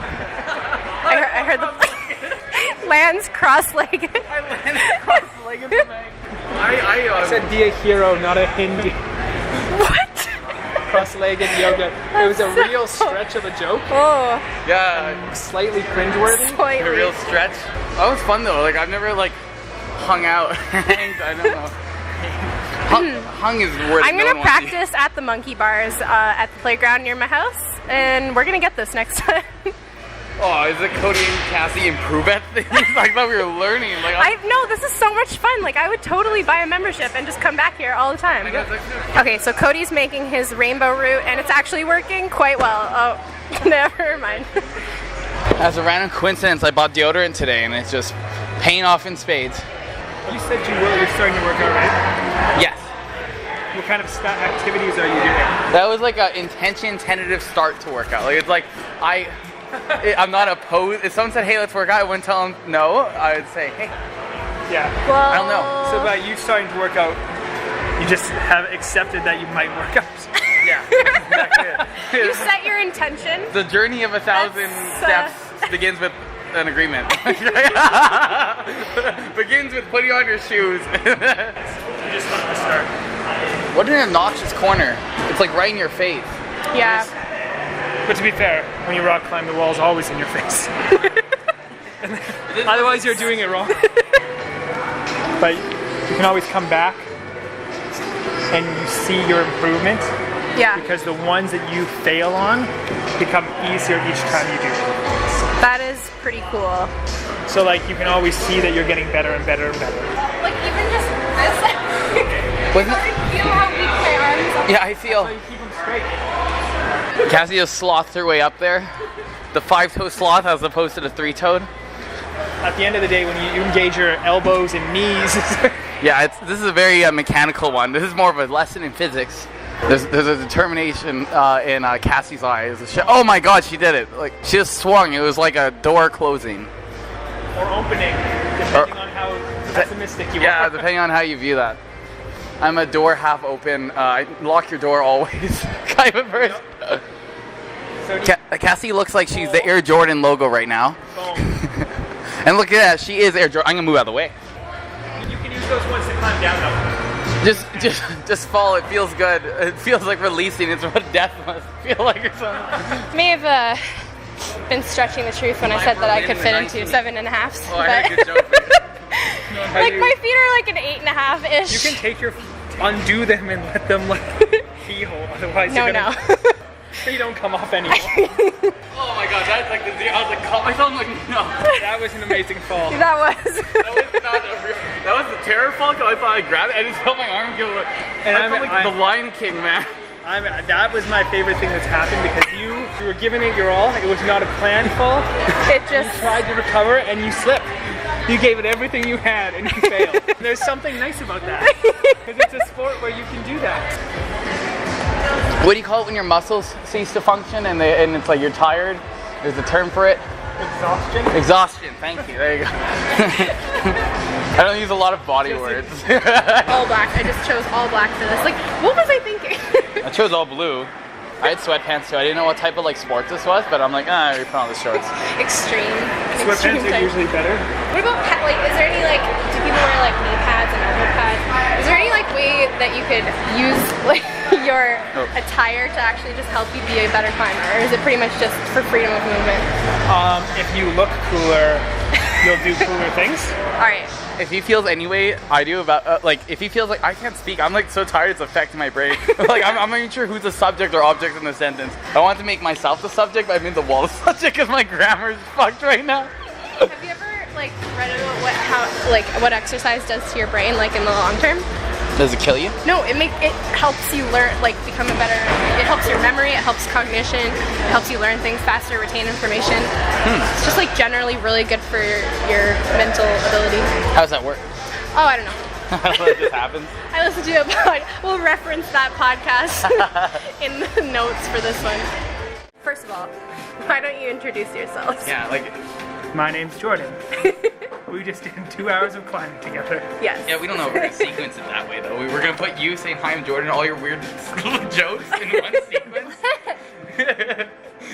I heard the lands cross-legged. I landed cross-legged from I said be a hero, not a Hindi. What? Cross-legged yoga. It was a real stretch of a joke. Oh. Yeah. Slightly cringeworthy. A real stretch. That was fun though. Like I've never like hung out. Hanged. I don't know. Hung is the word. I'm gonna practice at the monkey bars at the playground near my house, and we're gonna get this next time. Oh, is it Cody and Cassie improve at things? I thought we were learning. Like, no, this is so much fun. Like, I would totally buy a membership and just come back here all the time. Okay, so Cody's making his rainbow route, and it's actually working quite well. Oh, never mind. As a random coincidence, I bought deodorant today, and it's just paying off in spades. You said you're starting to work out, right? Yes. What kind of activities are you doing? That was like an tentative start to workout. Like, it's like, I'm not opposed. If someone said, hey, let's work out, I wouldn't tell them no. I would say, hey. Yeah. Well, I don't know. So by you starting to work out, you just have accepted that you might work out. Yeah. Exactly. You set your intention. The journey of 1,000 steps begins with an agreement. Begins with putting on your shoes. You just have to start. What an obnoxious corner. It's like right in your face. Yeah. But to be fair, when you rock climb, the wall's always in your face. Otherwise, you're doing it wrong. But you can always come back and you see your improvement. Yeah. Because the ones that you fail on become easier each time you do. That is pretty cool. So like you can always see that you're getting better and better and better. Like even just this. Feel how weak my arms are. Yeah, I feel. So you keep them straight. Cassie just slothed her way up there. The 5-toe sloth as opposed to the 3-toed. At the end of the day, when you engage your elbows and knees. Yeah, this is a very mechanical one. This is more of a lesson in physics. There's a determination in Cassie's eyes. Oh my God, she did it! Like she just swung. It was like a door closing or opening, depending on how pessimistic you are. Yeah, depending on how you view that. I'm a door half open. I lock your door always kind of person. Cassie looks like she's the Air Jordan logo right now. And look at that, she is Air Jordan. I'm gonna move out of the way. You can use those ones to climb down though. Just fall. It feels good. It feels like releasing. It's what death must feel like or something. May have been stretching the truth when I said that I could fit into 7.5s. Oh, I heard a good joke. Like my feet are like an 8.5-ish. You can take undo them and let them like keyhole. Otherwise, you don't come off anymore. Oh my God, that's like I was like, caught myself like, no. That was an amazing fall. That was not a real. That was a terror fall because I thought I grabbed it. I just felt my arm go. And I felt like the Lion King, man. That was my favorite thing that's happened because you were giving it your all. It was not a planned fall. You tried to recover and you slipped. You gave it everything you had and you failed. There's something nice about that because it's a sport where you can do that. What do you call it when your muscles cease to function and it's like you're tired? There's a term for it. Exhaustion? Exhaustion, thank you. There you go. I don't use a lot of body words. All black. I just chose all black for this. Like, what was I thinking? I chose all blue. I had sweatpants too. I didn't know what type of like sport this was, but I'm like, I already put on the shorts. Extreme. Sweatpants are usually better. What about like? Is there any like? Do people wear like knee pads and elbow pads? Is there any like way that you could use like your attire to actually just help you be a better climber, or is it pretty much just for freedom of movement? If you look cooler, you'll do cooler things. All right. If he feels any way I do about like if he feels like I can't speak, I'm like so tired it's affecting my brain. Like I'm not even sure who's the subject or object in the sentence. I want to make myself the subject, but I mean the wall the subject because my grammar is fucked right now. Have you ever like read about what exercise does to your brain like in the long term? Does it kill you? No, it helps you learn, like become a better. It helps your memory. It helps cognition. It helps you learn things faster, retain information. It's just like generally really good for your mental ability. How does that work? Oh, I don't know. I don't know. It just happens. I listened to we'll reference that podcast in the notes for this one. First of all, why don't you introduce yourselves? Yeah, like. My name's Jordan. We just did 2 hours of climbing together. Yes. Yeah, we don't know if we're going to sequence it that way, though. We were going to put you saying, hi, I'm Jordan, all your weird jokes in one sequence.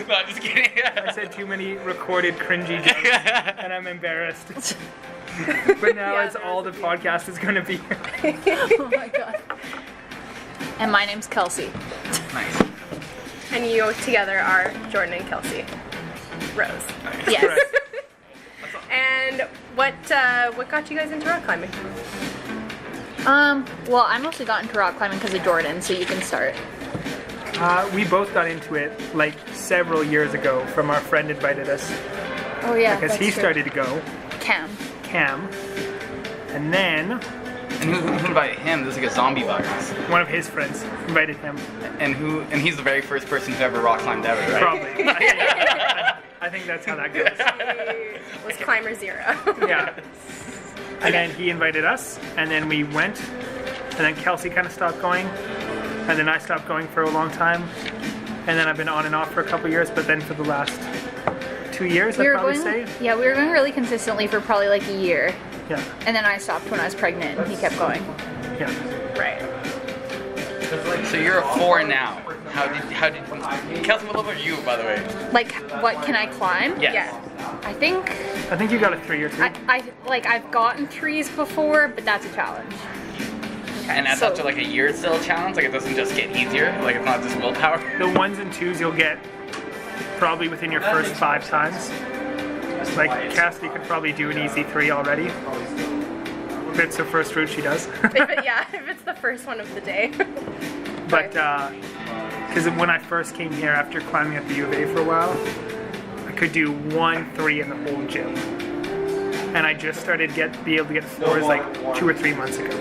No, I'm just kidding. I said too many recorded cringy jokes, and I'm embarrassed. But now it's all the podcast is going to be. Oh my God. And my name's Kelsey. Nice. And you together are Jordan and Kelsey. Rose. Nice. Yes. Correct. And what got you guys into rock climbing? Well, I mostly got into rock climbing because of Jordan, so you can start. We both got into it like several years ago from our friend invited us Oh yeah, because that's he true. started to go, Cam. and then And who invited him? There's like a zombie virus. one of his friends invited him. And he's the very first person who ever rock climbed ever, right? Probably. I think that's how that goes. Was climber 0. Yeah. And then he invited us, and then we went, and then Kelsey kind of stopped going, and then I stopped going for a long time, and then I've been on and off for a couple years, but then for the last 2 years, I'd probably say. Yeah, we were going really consistently for probably like a year. Yeah. And then I stopped when I was pregnant and he kept going. Yeah. Right. So you're a 4 now. How did Kelsey, what level are you, by the way? Like, what can I climb? Yes. Yeah. I think I think you got a 3 or 2. I've gotten 3s before, but that's a challenge. And that's So- after like a year it's still a challenge? Like it doesn't just get easier? Like it's not just willpower? The 1s and 2s you'll get probably within your first 5 times. Like Kassidy could probably do an easy 3 already. If it's her first route, she does. If it's the first one of the day. But because when I first came here after climbing at the U of A for a while, I could do 1, 3 in the whole gym, and I just started be able to get 4s like 2 or 3 months ago.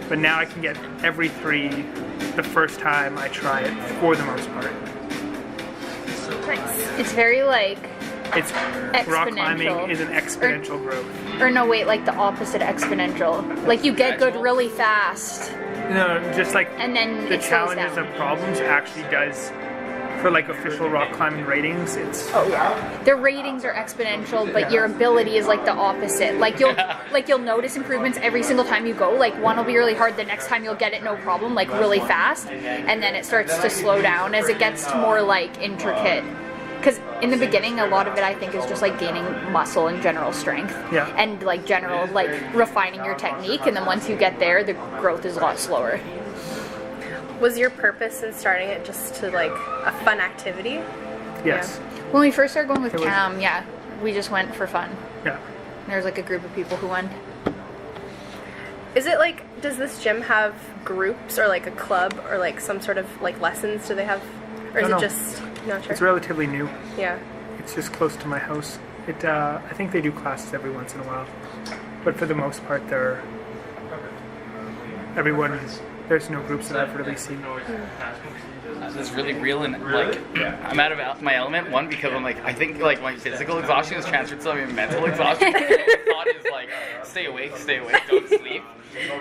But now I can get every 3 the first time I try it for the most part. Nice. It's very like, It's rock climbing Exponential. is an exponential growth. or no wait, like the opposite exponential. Like you get good really fast, No, just like and then the it slows challenges down. of problems actually does for like official rock climbing ratings. It's Oh yeah. The ratings are exponential, but your ability is like the opposite. Like you'll notice improvements every single time you go. Like one will be really hard, the next time you'll get it no problem, like really fast, and then it starts to slow down as it gets to more like intricate. Because in the beginning, a lot of it I think is just like gaining muscle and general strength, Yeah. and like general like refining your technique. And then once you get there, the growth is a lot slower. Was your purpose in starting it just to like a fun activity? yes, When we first started going with It was- Cam, yeah, we just went for fun. yeah. There was like a group of people who went. Is it like, does this gym have groups or like a club or like some sort of like lessons? Do they have, or is No, it no. just, not sure? It's relatively new. Yeah. It's just close to my house. I think they do classes every once in a while, but for the most part, there's no groups that I've really seen. It's really real and like I'm out of my element. One, because I'm like I think like my physical exhaustion is transferred to my mental exhaustion. My thought is like stay awake, don't sleep.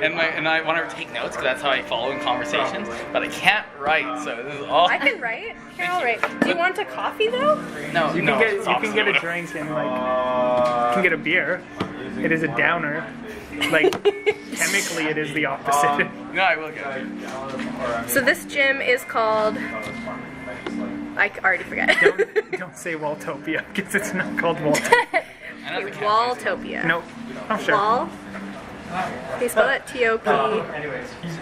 And I want to take notes because that's how I follow in conversations, but I can't write, so this is all. I can write. Here, I'll write. Do you want a coffee though? No, You can get a drink and like you can get a beer. It is a downer. Like chemically, it is the opposite. No, I will go. So this gym is called, I already forget. Don't say Waltopia because it's not called Waltopia. I know the cat- Walltopia. No, I'm sure. Wall? Can you spell it? T-O-P.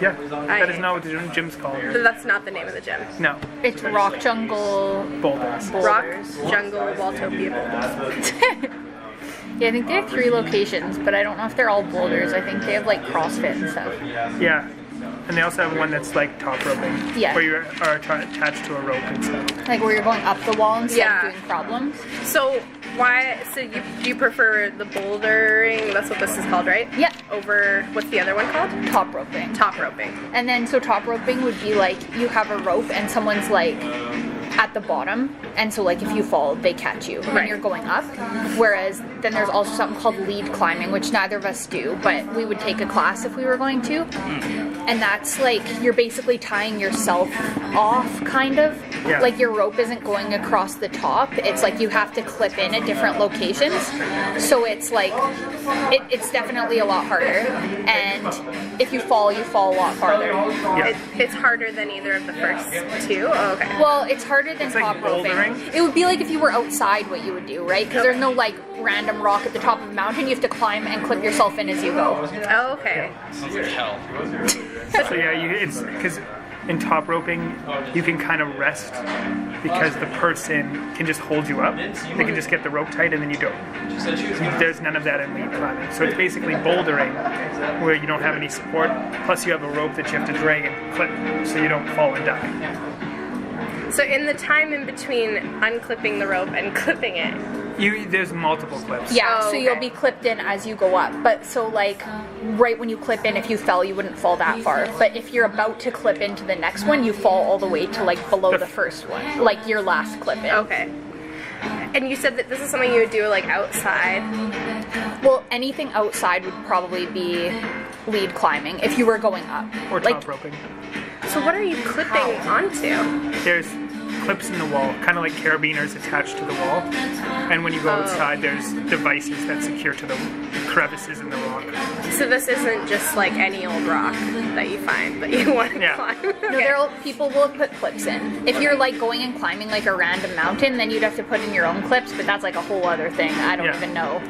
Yeah, that is not what the gym's called. So that's not the name of the gym. No, It's Rock Jungle Boulders. Rock, Boulders. Jungle, Walltopia Boulders. Yeah, I think they have 3 locations, but I don't know if they're all boulders. I think they have like CrossFit and stuff. Yeah, and they also have one that's like top roping, Yeah. where you are attached to a rope and stuff. Like where you're going up the wall instead Yeah. of doing problems. So you prefer the bouldering, that's what this is called, right? Yeah. Over, what's the other one called? Top roping. Top roping. And then so top roping would be like you have a rope and someone's like at the bottom, and so like if you fall they catch you when Right. you're going up. Whereas then there's also something called lead climbing, which neither of us do, but we would take a class if we were going to. And that's like you're basically tying yourself off kind of. Yeah. Like your rope isn't going across the top, it's like you have to clip in at different locations. So it's like it's definitely a lot harder, and if you fall a lot farther. It's harder than either of the first two? Oh, okay. Well, it's harder than It's like top roping. bouldering? It would be like if you were outside what you would do, right? Because there's no like random rock at the top of a mountain. You have to climb and clip yourself in as you go. Oh, okay. Sounds like hell. So yeah, it's because in top roping you can kind of rest because the person can just hold you up. They can just get the rope tight and then you go. There's none of that in lead climbing. So it's basically bouldering where you don't have any support. Plus you have a rope that you have to drag and clip so you don't fall and die. So in the time in between unclipping the rope and clipping it, There's multiple clips. Yeah, Oh, so you'll okay. be clipped in as you go up. But so like right when you clip in, if you fell, you wouldn't fall that far. But if you're about to clip into the next one, you fall all the way to like below the first one, like your last clip in. okay. And you said that this is something you would do like outside. Well, anything outside would probably be lead climbing if you were going up. Or like, top roping. So what are you clipping onto? There's clips in the wall, kind of like carabiners attached to the wall. And when you go outside, there's devices that secure to the crevices in the rock. So this isn't just like any old rock that you find that you want to Yeah. climb. No, people will put clips in. If you're like going and climbing like a random mountain, then you'd have to put in your own clips, but that's like a whole other thing. I don't Yeah. even know.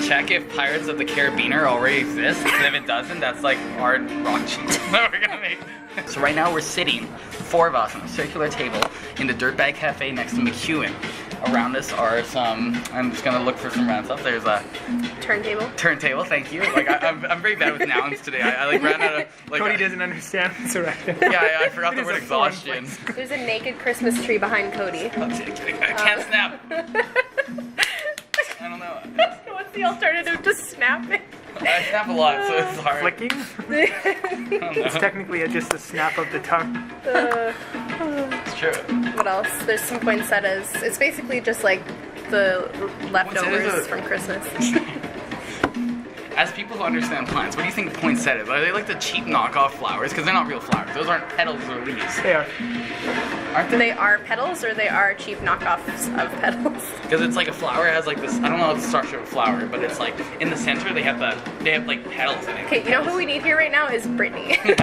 Check if Pirates of the Carabiner already exists, and if it doesn't, that's like our rock cheese that we're gonna make. So right now we're sitting, 4 of us, on a circular table in the Dirtbag Cafe next to McEwen. Around us are some, I'm just gonna look for some random stuff. There's a turntable, thank you. Like I'm very bad with nouns today. I like ran out of like. Cody doesn't understand what's around. Yeah, I forgot It the is word a foreign exhaustion. place. There's a naked Christmas tree behind Cody. I can't snap. I don't know. What's the alternative to snapping? I snap a lot, so it's hard. Flicking? It's technically just a snap of the tongue. It's true. What else? There's some poinsettias. It's basically just like the leftovers Poinsettias are- from Christmas. As people who understand plants, what do you think poinsettias are? They like the cheap knockoff flowers? Because they're not real flowers. Those aren't petals or leaves. They are. Aren't they? They are petals or they are cheap knockoffs of petals? Because it's like a flower has like this, I don't know what the structure of a flower, but it's like in the center they have like petals in it. Okay, you know who we need here right now is Brittany. I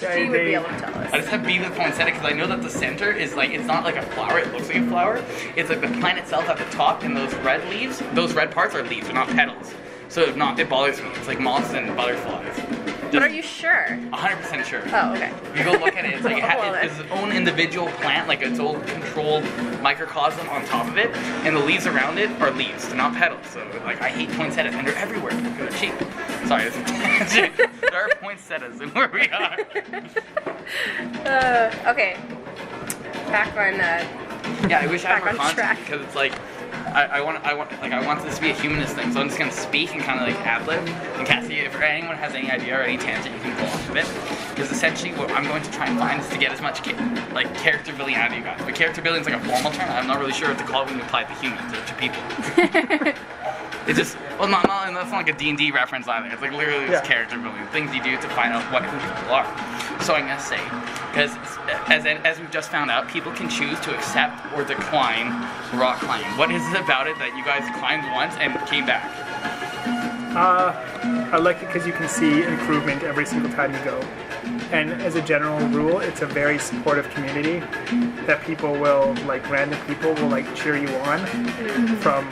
know. She would be able to tell I us. just have bees with poinsettia because I know that the center is like, it's not like a flower, it looks like a flower. It's like the plant itself at the top, and those red leaves, those red parts are leaves, they're not petals. So if not, it bothers me. It's like moths and butterflies. But are you sure? 100% sure. Oh, okay. If you go look at it, it's like Well, it's its own individual plant, like its own controlled microcosm on top of it, and the leaves around it are leaves, they're not petals. So like I hate poinsettias, and they're everywhere. They're cheap. Sorry, it's a tangent. There are poinsettias in where we are. Okay. Back on. Yeah, I wish I had Back more on track. content because it's like I want this to be a humanist thing, so I'm just gonna speak and kind of like ad-lib. And Cassie, if anyone has any idea or any tangent, you can go off of it. Because essentially, what I'm going to try and find is to get as much character building out of you guys. But character building is like a formal term. I'm not really sure what to call it when you apply it to humans or to people. It's just, well, not and that's not like a D&D reference either. It's like literally just character building, things you do to find out who people are. So I'm gonna say, because as we've just found out, people can choose to accept or decline rock climbing. What is it about it that you guys climbed once and came back? I like it because you can see improvement every single time you go. And as a general rule, it's a very supportive community that people will, like random people will like cheer you on from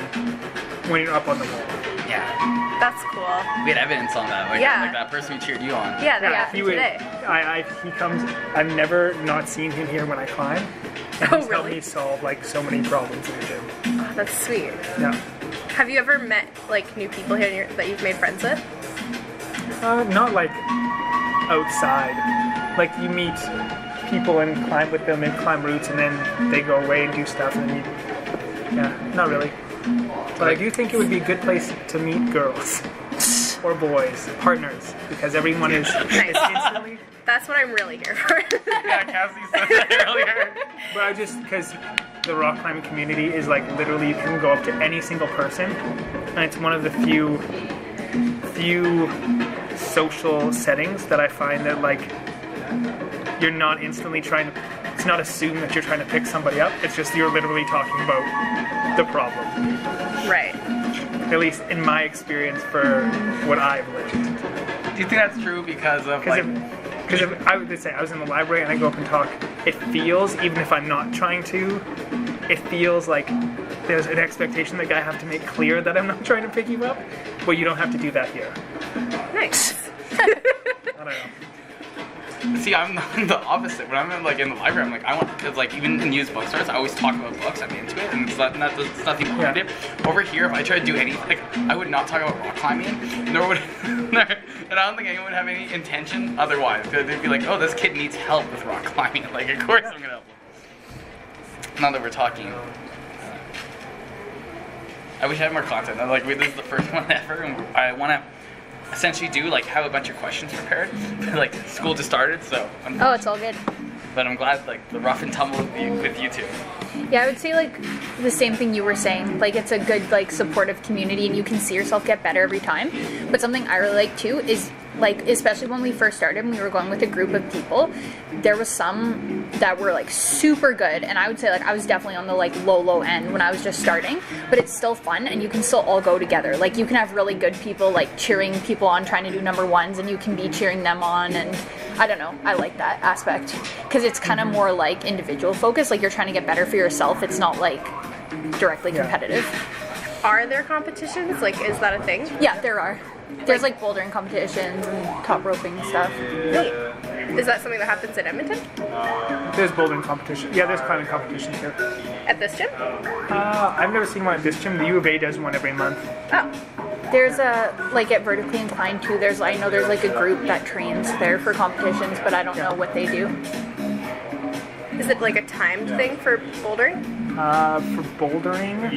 when you're up on the wall. Yeah, That's cool. we had evidence on that. Like, Yeah. like that person who cheered you on. Yeah, that Yeah, happened today. he comes. I've never not seen him here when I climb. And Oh, he's helped really? me solve like so many problems in the gym. Oh, that's sweet. Yeah. Have you ever met like new people here that you've made friends with? Not like outside. Like you meet people and climb with them and climb routes, and then they go away and do stuff, and then yeah, not really. But I do think it would be a good place to meet girls or boys, partners, because everyone is instantly. That's what I'm really here for. Yeah, Cassie said that earlier. But I just because the rock climbing community is like literally you can go up to any single person, and it's one of the few social settings that I find that like you're not instantly trying to. It's not assumed that you're trying to pick somebody up. It's just you're literally talking about the problem. Right. At least in my experience for what I've lived. Do you think that's true because of like? Because if I would say I was in the library and I go up and talk, it feels, even if I'm not trying to, it feels like there's an expectation that I have to make clear that I'm not trying to pick you up. Well, you don't have to do that here. Nice. I don't know. See, I'm the opposite. When I'm in the library, I'm like, I want, because like even in used bookstores, I always talk about books. I'm into it, and it's nothing behind it. Over here, if I try to do anything, like I would not talk about rock climbing, nor would And I don't think anyone would have any intention otherwise. Because they'd be like, oh, this kid needs help with rock climbing. Like, of course I'm going to help him. Now that we're talking, I wish I had more content. Like, this is the first one ever, and I want to essentially do, like, have a bunch of questions prepared. Like, school just started, so. Oh, it's all good. But I'm glad, like, the rough and tumble with you two. Yeah, I would say, like, the same thing you were saying. Like, it's a good, like, supportive community, and you can see yourself get better every time. But something I really like, too, is, like, especially when we first started and we were going with a group of people, there was some that were, like, super good. And I would say, like, I was definitely on the, like, low end when I was just starting. But it's still fun, and you can still all go together. Like, you can have really good people, like, cheering people on, trying to do number ones, and you can be cheering them on, and I don't know, I like that aspect. Because it's kind of more, like, individual focused. Like, you're trying to get better for yourself. It's not, like, directly competitive. Are there competitions? Like, is that a thing? Yeah, there are. There's, like, bouldering competitions and top roping stuff. Really? Is that something that happens in Edmonton? There's bouldering competition. Yeah, there's climbing competitions here. At this gym? I've never seen one at this gym. The U of A does one every month. Oh. There's a, like, at Vertically Inclined, too, I know there's, like, a group that trains there for competitions, but I don't know what they do. Is it, like, a timed thing for bouldering? For bouldering,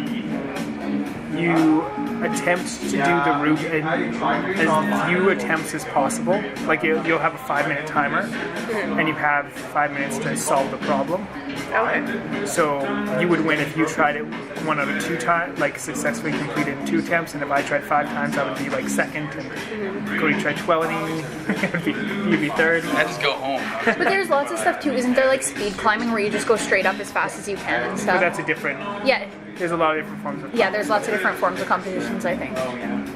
you attempt to do the route in as few attempts as possible. Like, you'll have a 5-minute timer, and you have 5 minutes to solve the problem. Okay. So you would win if you tried it 1 out of 2 times, like successfully completed in 2 attempts, and if I tried 5 times, I would be like second, and Cody tried 20, you'd be third. I just go home. But there's lots of stuff, too. Isn't there, like, speed climbing where you just go straight up as fast as you can and stuff? But that's a different, Yeah. there's a lot of different forms of Yeah, there's lots of different forms of competitions, I think. Oh, yeah.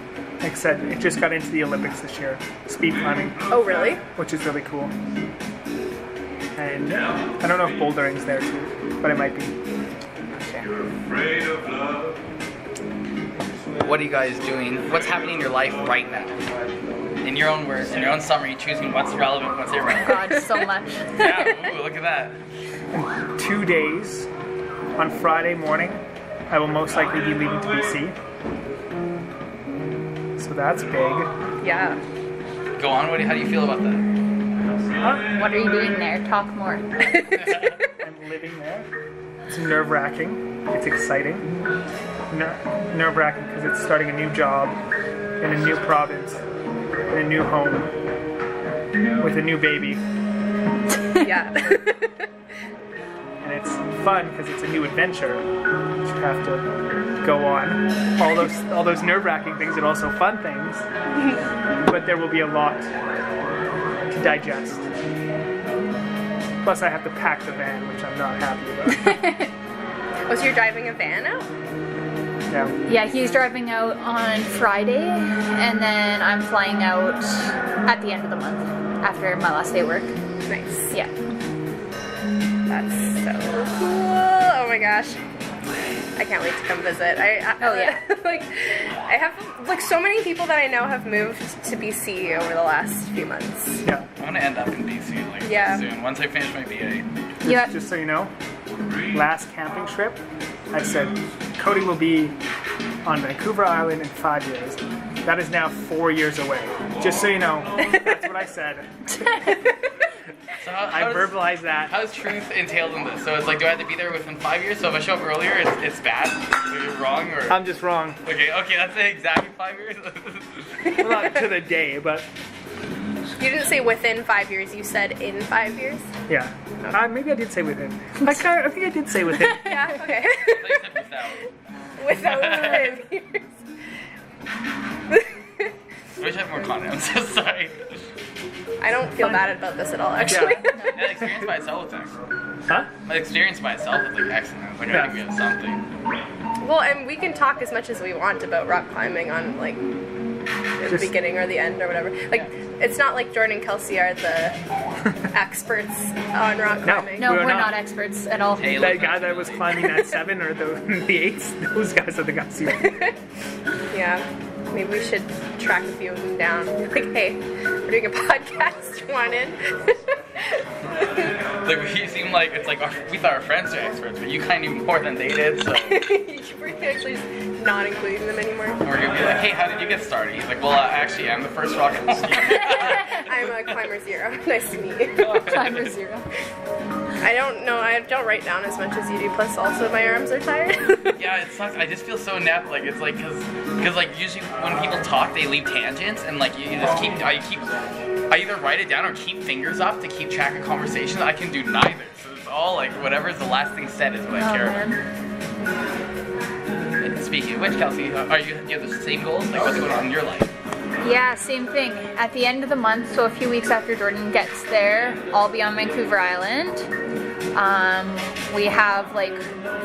Like I said, it just got into the Olympics this year, speed climbing, Oh, really? which is really cool. And I don't know if bouldering's there too, but it might be. What are you guys doing? What's happening in your life right now? In your own words, in your own summary, choosing what's relevant, what's irrelevant. God, so much. Yeah, ooh, look at that. 2 days, on Friday morning, I will most likely be leaving to BC. So that's big. Yeah. Go on, how do you feel about that? What are you doing there? Talk more. I'm living there. It's nerve-wracking. It's exciting. Nerve-wracking because it's starting a new job in a new province, in a new home, with a new baby. Yeah. And it's fun because it's a new adventure. You have to go on. All those nerve-wracking things and also fun things. But there will be a lot to digest. Plus I have to pack the van, which I'm not happy about. Was you driving a van out? Yeah. Yeah, he's driving out on Friday, and then I'm flying out at the end of the month, after my last day of work. Nice. Yeah. That's so cool. Oh my gosh. I can't wait to come visit. Oh, yeah. Like, I have, like, so many people that I know have moved to BC over the last few months. Yeah. I want to end up in BC, like, Yeah. soon, once I finish my BA. Yeah. Just so you know, last camping trip, I said Cody will be on Vancouver Island in 5 years. That is now 4 years away. Just so you know, that's what I said. So I verbalized that. How is truth entailed in this? So it's like, do I have to be there within 5 years? So if I show up earlier, it's bad? Is it wrong? Or? I'm just wrong. Okay, that's exactly 5 years? Well, not to the day, but You didn't say within 5 years, you said in 5 years? yeah. Maybe I did say within. I think I did say within. Yeah, okay. I thought you said without. Without 5 years. I wish I had more content. I'm so sorry. I don't feel bad about this at all, actually. That experience by itself was excellent. Huh? My experience by itself was like excellent. Like, I think we have something. Well, and we can talk as much as we want about rock climbing on, like, the Just- beginning or the end or whatever. Like, it's not like Jordan and Kelsey are the experts on rock climbing. No, We're we're not. not experts at all. Hey, That guy that was climbing that 7 or the 8s, those guys are the guys who... Yeah. Maybe we should track a few of them down. Like, hey, we're doing a podcast. You want in? Like we seem like it's like we thought our friends were experts, but you kind of knew more than they did. So We're actually just not including them anymore. we're gonna be like, hey, how did you get started? He's like, well, actually, I'm the first rock climber. I'm a climber 0. Nice to meet you. Climber 0. I don't know. I don't write down as much as you do. Plus, also my arms are tired. Yeah, it sucks. I just feel so inept. Like it's like because like usually when people talk, they leave tangents, and like you just keep I either write it down or keep fingers up to keep track of conversations. I can do neither. So it's all like whatever's the last thing said is what I care about. And speaking of which, Kelsey, do you have the same goals? Like what's going on in your life? Yeah, same thing. At the end of the month, so a few weeks after Jordan gets there, I'll be on Vancouver Island. We have like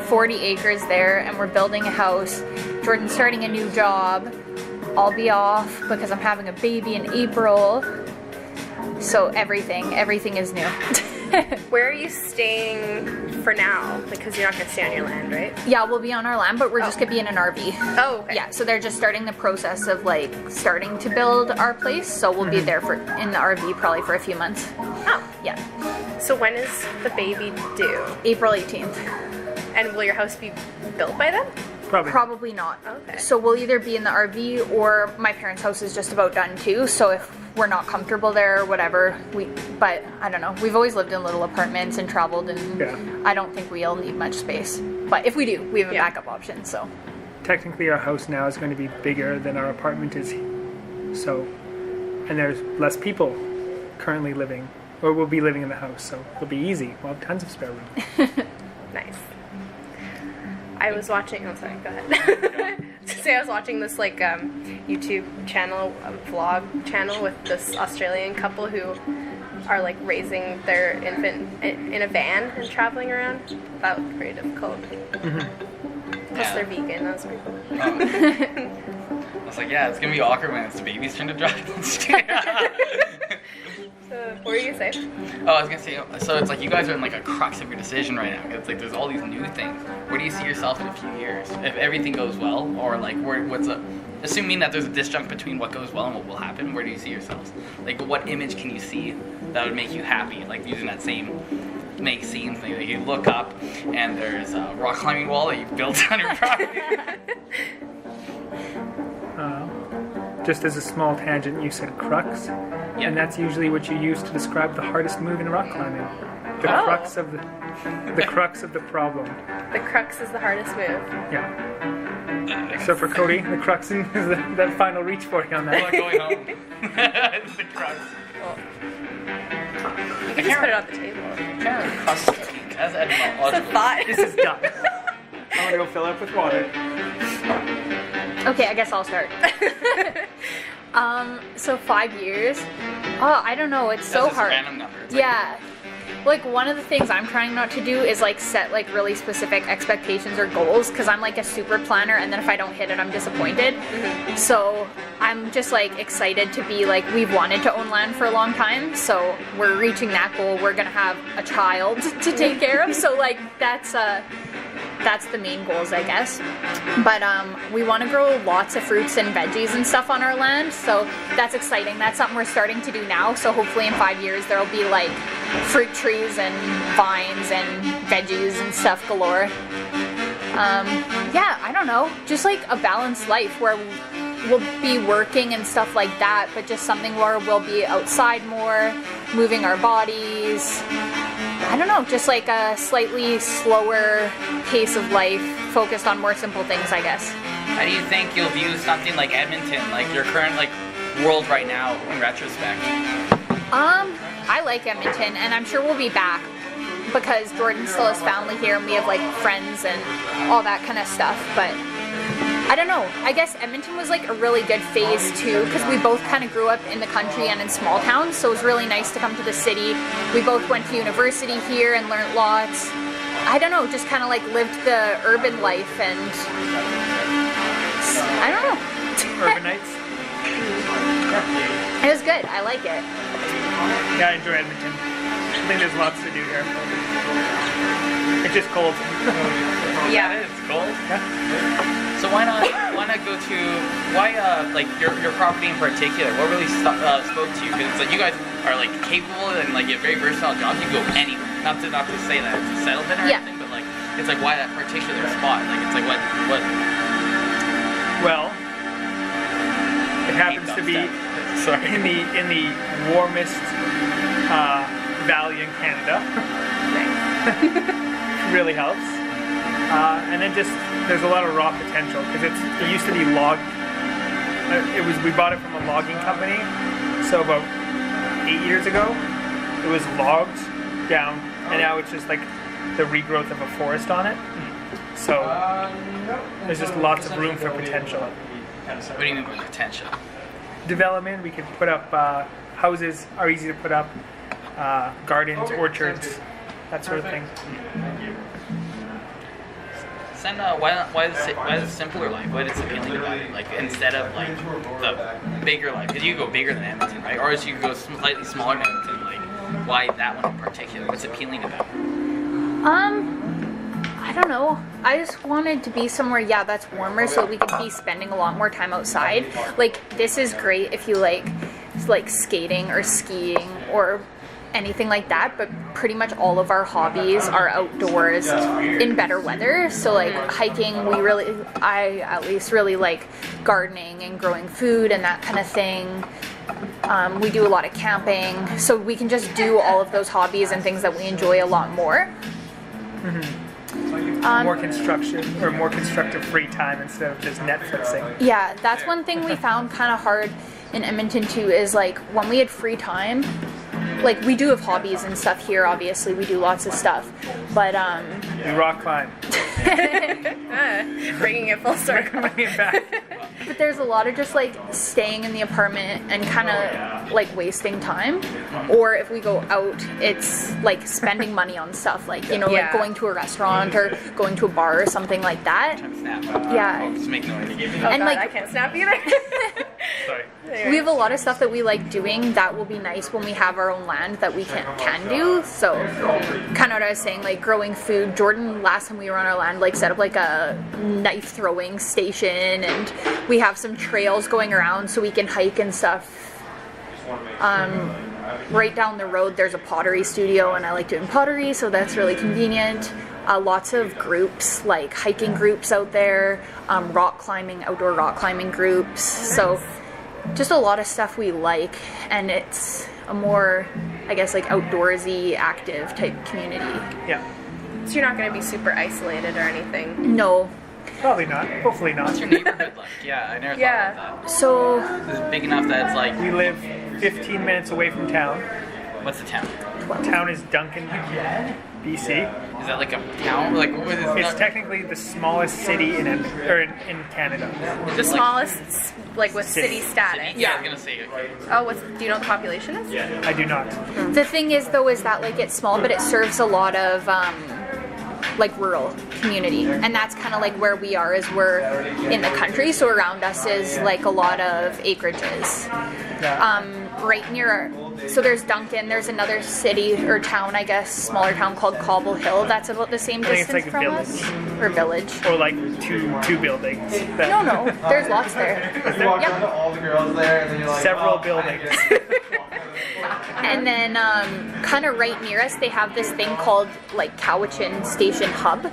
40 acres there, and we're building a house. Jordan's starting a new job. I'll be off because I'm having a baby in April. So everything is new. Where are you staying for now? Because you're not going to stay on your land, right? Yeah, we'll be on our land, but we're just gonna be in an RV. Oh, okay. Yeah, so they're just starting the process of like starting to build our place. So we'll be there in the RV probably for a few months. Oh. Yeah, So when is the baby due? April 18th. And will your house be built by then? Probably not. Okay. So we'll either be in the RV or my parents' house is just about done too. So if we're not comfortable there or whatever, but I don't know. We've always lived in little apartments and traveled, and I don't think we'll need much space. But if we do, we have a backup option. So Technically, our house now is going to be bigger than our apartment is. So, and there's less people currently living, or will be living in the house. So it'll be easy. We'll have tons of spare room. Nice. I was watching. Oh, sorry. Go ahead. I was watching this like YouTube channel, vlog channel with this Australian couple who are like raising their infant in a van and traveling around. That was pretty difficult. Plus they're vegan. That was pretty cool. I was like, yeah, it's gonna be awkward when it's the baby's turn to drive. What were you gonna say? Oh, I was gonna say, so it's like you guys are in like a crux of your decision right now. It's like there's all these new things. Where do you see yourself in a few years? If everything goes well, or like assuming that there's a disjunct between what goes well and what will happen, where do you see yourselves? Like what image can you see that would make you happy? Like using that same make scenes thing that you look up and there's a rock climbing wall that you built on your property. Just as a small tangent, you said crux, and that's usually what you use to describe the hardest move in rock climbing. The crux of the crux of the problem. The crux is the hardest move. Yeah. So for Cody, the crux is that final reach for you on I'm not that. going home. It's the crux. You can just put it on the table. As It's a thought. This is done. I'm gonna go fill up with water. okay, I guess I'll start. So 5 years. Oh, I don't know. It's so That's just a hard. random number. It's like- Yeah. Like one of the things I'm trying not to do is like set like really specific expectations or goals, because I'm like a super planner, and then if I don't hit it, I'm disappointed. So I'm just like excited to be like, we've wanted to own land for a long time, so we're reaching that goal. We're gonna have a child to take care of, so like that's the main goals, I guess. But we want to grow lots of fruits and veggies and stuff on our land, so that's exciting. That's something we're starting to do now, so hopefully in 5 years there'll be like fruit trees and vines and veggies and stuff galore. Yeah, I don't know, just like a balanced life where we'll be working and stuff like that, but just something where we'll be outside more, moving our bodies. I don't know, just like a slightly slower pace of life, focused on more simple things, I guess. How do you think you'll view something like Edmonton, like your current like world right now in retrospect? I like Edmonton, and I'm sure we'll be back because Jordan still has family here, and we have like friends and all that kind of stuff, but I don't know. I guess Edmonton was like a really good phase too, because we both kind of grew up in the country and in small towns, so it was really nice to come to the city. We both went to university here and learned lots. I don't know, just kind of like lived the urban life, and I don't know. Urbanites. It was good. I like it. Yeah, I enjoy Edmonton. I think there's lots to do here. It's just cold. Yeah. It's cold. Yeah. So why not go to like your property in particular? What really spoke to you? Because like you guys are like capable and like get very versatile jobs, you can go anywhere. Not to say that it's a settlement or anything, but like it's like why that particular spot? Like it's like what? Well, it happens to be in the warmest valley in Canada. Really helps. And then just there's a lot of raw potential because it used to be log. We bought it from a logging company, so about 8 years ago, it was logged down, and now it's just like the regrowth of a forest on it. So there's just lots of room for potential. What do you mean by potential? Development. We could put up houses are easy to put up, gardens, orchards, that sort of thing. Then why is it simpler life? What is appealing about it? Like instead of like the bigger life, because you go bigger than Edmonton, right? Or you go slightly smaller than Edmonton. Like why that one in particular? What's appealing about it? I don't know. I just wanted to be somewhere, that's warmer, so we could be spending a lot more time outside. Like this is great if you like skating or skiing or anything like that, but pretty much all of our hobbies are outdoors in better weather. So like hiking, I at least really like gardening and growing food and that kind of thing. We do a lot of camping, so we can just do all of those hobbies and things that we enjoy a lot more. More construction or more constructive free time instead of just Netflixing. Yeah, that's one thing we found kind of hard in Edmonton too, is like when we had free time, like we do have hobbies and stuff here, obviously we do lots of stuff, but we rock climb. Bringing it full circle. Bringing it back. But there's a lot of just like staying in the apartment and kind of like wasting time, or if we go out, it's like spending money on stuff, like like going to a restaurant or going to a bar or something like that. Yeah. Just make noise. And like I can't snap either. Sorry. we have a lot of stuff that we like doing that will be nice when we have our own land that we can do. So kind of what I was saying, like growing food. Jordan, last time we were on our land, like set up like a knife throwing station, and we have some trails going around so we can hike and stuff. Right down the road there's a pottery studio, and I like doing pottery, so that's really convenient. Lots of groups, like hiking groups out there, rock climbing, outdoor rock climbing groups. So just a lot of stuff we like, and it's a more, I guess, like outdoorsy, active type community. Yeah. So you're not going to be super isolated or anything? No. Probably not. Hopefully not. What's your neighborhood like? Yeah, I never thought about that. So Is it big enough that it's like... We live 15 minutes away from town. What's the town? Town is Duncan, BC. Is that like a town? Like what is It's technically the smallest city in Canada. The smallest, like with city status. Yeah, I was gonna say. Oh, do you know what the population is? I do not. the thing is, though, is that like it's small, but it serves a lot of like rural community, and that's kind of like where we are, is we're in the country, so around us is like a lot of acreages. Right near so there's Duncan, there's another city or town, I guess, smaller town called Cobble Hill that's about the same I think it's distance like a from village. us. Or village. Or like two buildings. No, there's lots there. You walk Yep. down to all the girls there, and then you're like, Several oh, buildings. And then kind of right near us, they have this thing called like Cowichan Station Hub,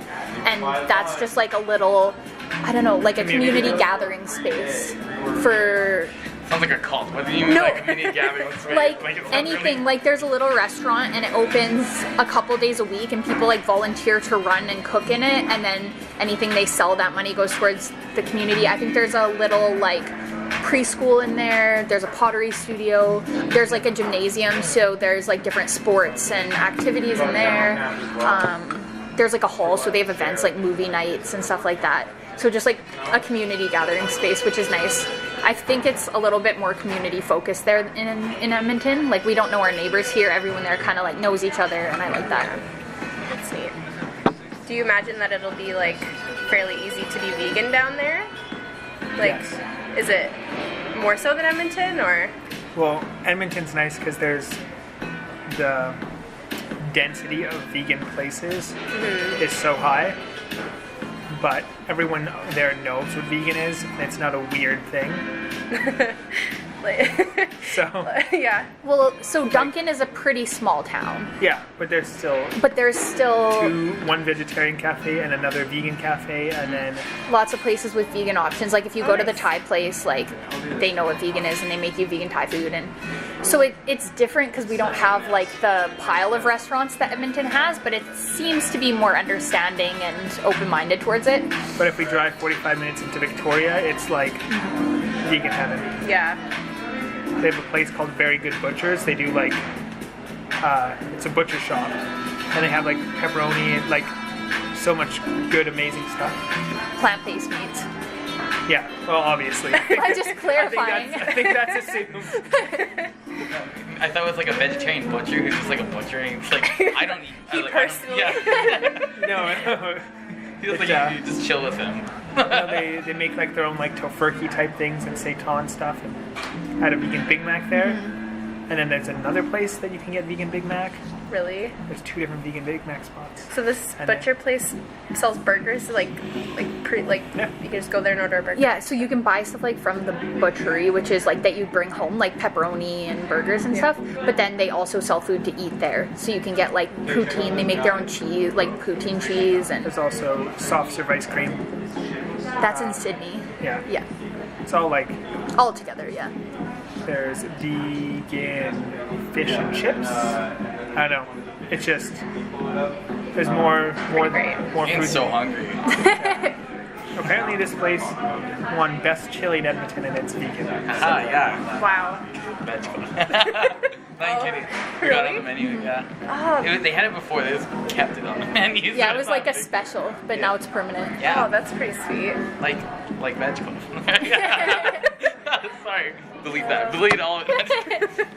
and that's just like a little, I don't know, like a community gathering space for Sounds like a cult. What do you mean No. like a mini gathering space? like it's not anything. really- Like there's a little restaurant and it opens a couple days a week, and people like volunteer to run and cook in it, and then anything they sell, that money goes towards the community. I think there's a little like preschool in there, there's a pottery studio, there's like a gymnasium, so there's like different sports and activities in there. There's like a hall, so they have events like movie nights and stuff like that. So just like a community gathering space, which is nice. I think it's a little bit more community focused there in Edmonton. Like we don't know our neighbors here, everyone there kind of like knows each other, and I like that. That's neat. Do you imagine that it'll be like fairly easy to be vegan down there? Like, is it more so than Edmonton, or? Well, Edmonton's nice because there's the density of vegan places is so high, but everyone there knows what vegan is, and it's not a weird thing. Like, So yeah. Well, so Duncan is a pretty small town, yeah, but there's still one vegetarian cafe and another vegan cafe, and then lots of places with vegan options. Like if you go to the Thai place, like they know what vegan is and they make you vegan Thai food, and so it's different because we don't have like the pile of restaurants that Edmonton has, but it seems to be more understanding and open-minded towards it. but if we drive 45 minutes into Victoria, it's like vegan heaven. Yeah. They have a place called Very Good Butchers. They do like it's a butcher shop, and they have like pepperoni and like so much good, amazing stuff. Plant-based meats. Yeah, well, obviously. I'm just clarifying. I think that's assumed. I thought it was like a vegetarian butcher who's just like a butchering. It's like I don't eat. He personally. No. Feels like Yeah. you just chill with him. They make like their own like tofurkey type things and seitan stuff, and had a vegan Big Mac there. And then there's another place that you can get vegan Big Mac. Really? There's 2 different vegan Big Mac spots. So this And butcher place sells burgers, like Yeah. you can just go there and order a burger. Yeah, so you can buy stuff like from the butchery, which is like that you bring home, like pepperoni and burgers and stuff. But then they also sell food to eat there, so you can get like poutine. They make their own cheese, like poutine cheese, and There's also soft serve ice cream. that's in Sydney. Yeah. Yeah, It's all like all together. Yeah. there's vegan fish and chips. I don't know. It's just there's more I'm food. so hungry. Apparently, this place won best chili in Edmonton, and it's vegan. Ah, yeah. Wow. Vegetable. Not kidding. We got it on the menu, yeah. They had it before, they just kept it on the menu. Yeah, so it was it's like a not big. special, but now it's permanent. Yeah. Oh, that's pretty sweet. Like vegetable. Sorry. Delete that. Delete all of it.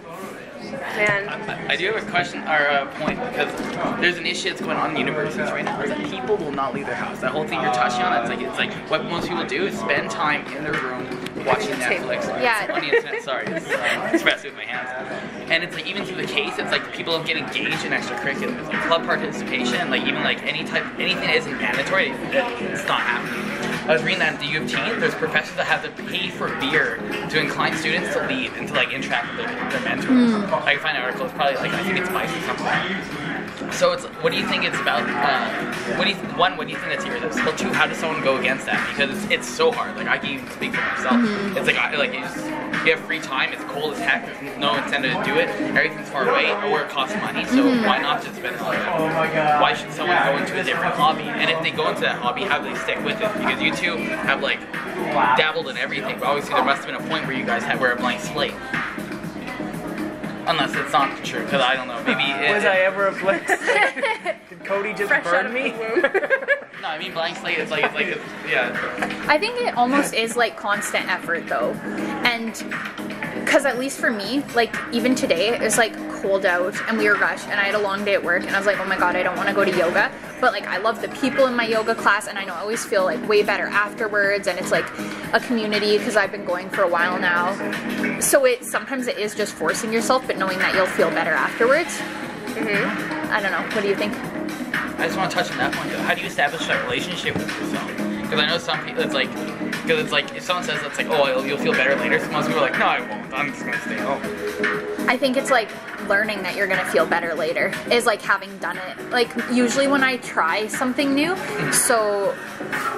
Man. I do have a question or a point because there's an issue that's going on in universities right now. Is that people will not leave their house. That whole thing you're touching on, it's like what most people do is spend time in their room watching Netflix. Yeah. On the internet. Sorry, it's expressive with my hands. And it's like even through the case, it's like people don't get engaged in extracurriculars, like club participation, like even like anything that isn't mandatory, it's not happening. I was reading that at the U of T. There's professors that have to pay for beer to incline students to leave and to like interact with their mentors. I can find an article. It's probably like I think it's Vice or something. So it's what do you think it's about? What do you think that's irresistible? 2, how does someone go against that? Because it's so hard. Like I can even speak for myself. It's like you have free time. It's cold as heck. There's no incentive to do it. Everything's far away, or it costs money. So why not just spend it on that? Why should someone go into a different hobby? And if they go into that hobby, how do they stick with it? Because you two have like dabbled in everything. But obviously there must have been a point where you guys were a blank slate. Unless it's not true, because I don't know. Maybe Was I ever a blank slate? Did Cody just Fresh out burn of me? the womb. No, I mean blank slate. It's yeah. I think it almost is like constant effort though, and because at least for me, like even today, it's like cold out and we were rushed and I had a long day at work and I was like, oh my god, I don't want to go to yoga, but like I love the people in my yoga class and I know I always feel like way better afterwards, and it's like a community because I've been going for a while now, so sometimes it is just forcing yourself, but knowing that you'll feel better afterwards. I don't know, what do you think? I just want to touch on that point though. How do you establish that relationship with yourself? Because I know some people, it's like if someone says it's like, oh, you'll feel better later, so most people are like, no, I won't. I'm just gonna stay home. I think it's like learning that you're gonna feel better later is like having done it. Like usually when I try something new, so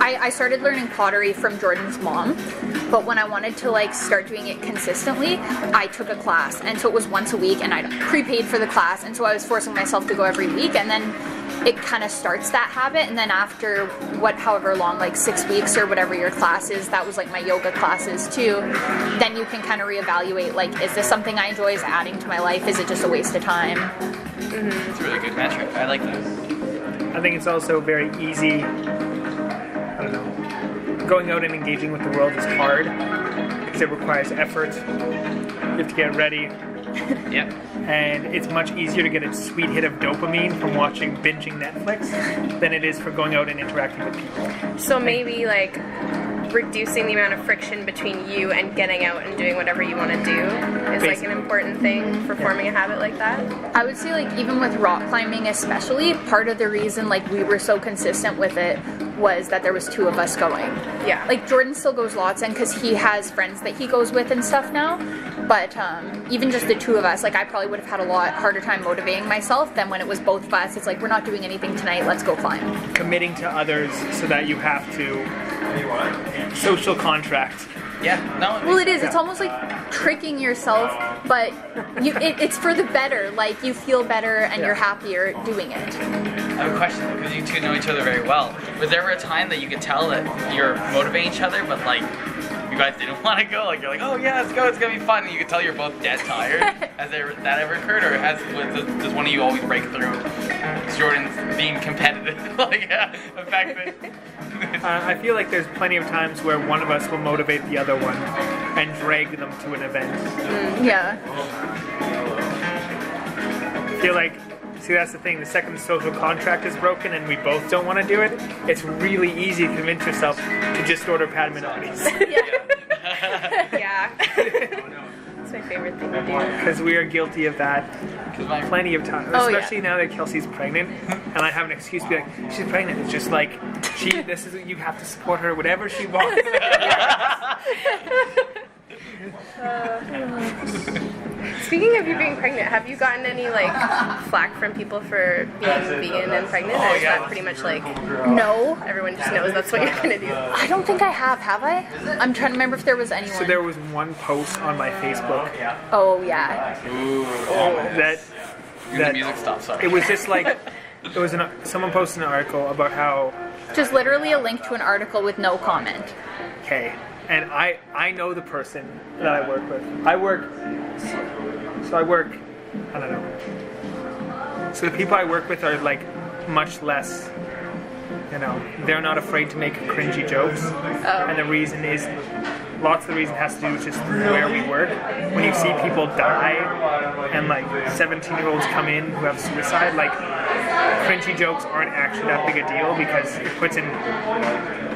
I started learning pottery from Jordan's mom, but when I wanted to like start doing it consistently, I took a class, and so it was once a week, and I prepaid for the class, and so I was forcing myself to go every week, and then it kind of starts that habit, and then after however long, like 6 weeks or whatever your class is, that was like my yoga classes too, then you can kind of reevaluate, like, is this something I enjoy, is it adding to my life, is it just a waste of time? It's a really good metric. I like that. I think it's also very easy. I don't know. Going out and engaging with the world is hard because it requires effort. You have to get ready. Yep. And it's much easier to get a sweet hit of dopamine from binging Netflix than it is for going out and interacting with people. So maybe like reducing the amount of friction between you and getting out and doing whatever you want to do is like an important thing for forming a habit like that. I would say like even with rock climbing especially, part of the reason like we were so consistent with it was that there was 2 of us going. Yeah. Like Jordan still goes lots, and because he has friends that he goes with and stuff now. But even just the 2 of us, like I probably would have had a lot harder time motivating myself than when it was both of us. It's like, we're not doing anything tonight, let's go climb. Committing to others so that you have to social contract. Yeah, no. Well, it is. It's almost like tricking yourself, but it's for the better. Like, you feel better and you're happier doing it. I have a question, because you 2 know each other very well. Was there ever a time that you could tell that you're motivating each other, but like, you guys didn't want to go? Like, you're like, oh yeah, let's go, it's gonna be fun, and you could tell you're both dead tired? That ever occurred, or does one of you always break through? Is Jordan's being competitive, like, affected? I feel like there's plenty of times where one of us will motivate the other one and drag them to an event. Yeah. I feel like, see, that's the thing, the second the social contract is broken and we both don't want to do it, it's really easy to convince yourself to just order pad Minotis. Yeah. It's my favorite thing to do. Because we are guilty of that plenty of times. Oh, Especially now that Kelsey's pregnant and I have an excuse to be like, she's pregnant. It's just like, this is, you have to support her, whatever she wants. Speaking of you being pregnant, have you gotten any like flack from people for being vegan and pregnant? Or is that pretty much like No. everyone just knows that's what you're gonna do? I don't think I have I? I'm trying to remember if there was anyone. So there was one post on my Facebook Oh, yeah. The music stopped, sorry. it was just like, someone posted an article about how, Just literally a link to an article with no comment. okay, and I know the person that I work with. I don't know. So the people I work with are like much less, they're not afraid to make cringy jokes. And the reason is, lots of the reason has to do with just where we work. When you see people die and like 17-year-olds come in who have suicide, like cringy jokes aren't actually that big a deal because it puts in,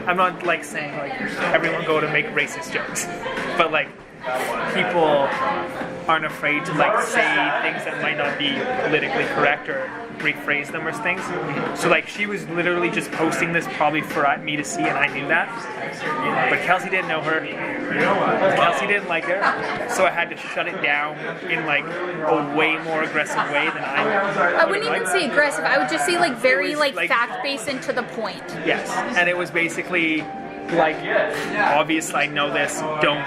I'm not like saying like everyone go to make racist jokes, but like people aren't afraid to like say things that might not be politically correct or rephrase them or things. So like she was literally just posting this probably for me to see, and I knew that. But Kelsey didn't know her. Kelsey didn't like her, so I had to shut it down in like a way more aggressive way than I wouldn't even say aggressive. I would just say like very like fact-based and to the point. Yes, and it was basically like, obviously I know this, don't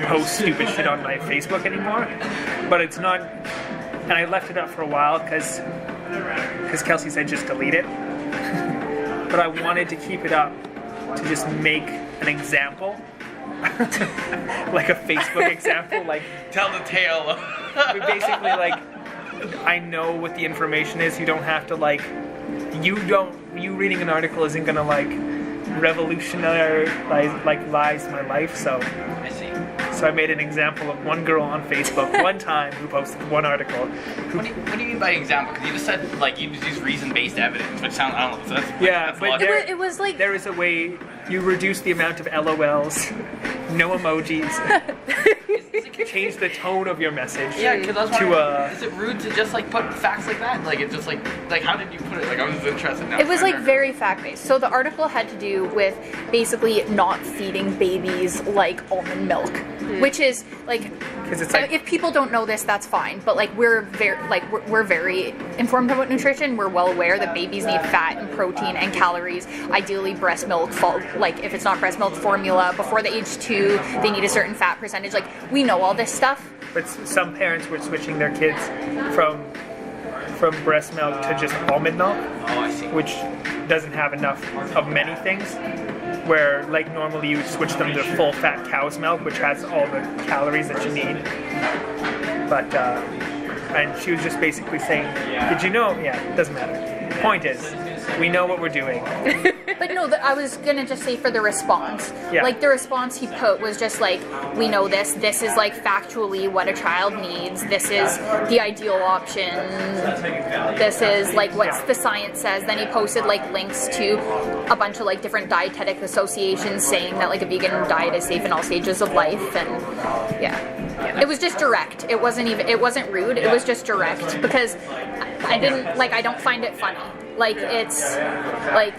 post stupid shit on my Facebook anymore, but it's not, and I left it up for a while because Kelsey said just delete it, but I wanted to keep it up to just make an example, like a Facebook example, like Tell the tale. basically like, I know what the information is, you don't have to like, you reading an article isn't gonna like revolutionize my life, so I see. So I made an example of one girl on Facebook one time who posted one article. What do you mean by example? Because you just said like you just use reason-based evidence, which sounds, I don't know. So that's, yeah, that's but It was like there is a way you reduce the amount of LOLs, no emojis, change the tone of your message. Yeah, because I was wondering, is it rude to just like put facts like that? Like it's just like how did you put it? Like I was just interested now. It was like very fact-based. So the article had to do with basically not feeding babies like almond milk, which is like, it's like, if people don't know this, that's fine. But like we're very informed about nutrition. We're well aware that babies need fat and protein and calories. Ideally, breast milk. Like if it's not breast milk, formula. Before the age 2, they need a certain fat percentage. Like we know all this stuff. But some parents were switching their kids from breast milk to just almond milk, which doesn't have enough of many things. Where like normally you switch them to full fat cow's milk, which has all the calories that you need. But and she was just basically saying, did you know? Yeah, it doesn't matter. Point is, we know what we're doing. But no, I was gonna just say for the response. Yeah. Like the response he put was just like, we know this. This is like factually what a child needs. This is the ideal option. This is like what the science says. Then he posted like links to a bunch of like different dietetic associations saying that like a vegan diet is safe in all stages of life. And yeah, it was just direct. It wasn't rude. It was just direct because I don't find it funny. Like it's like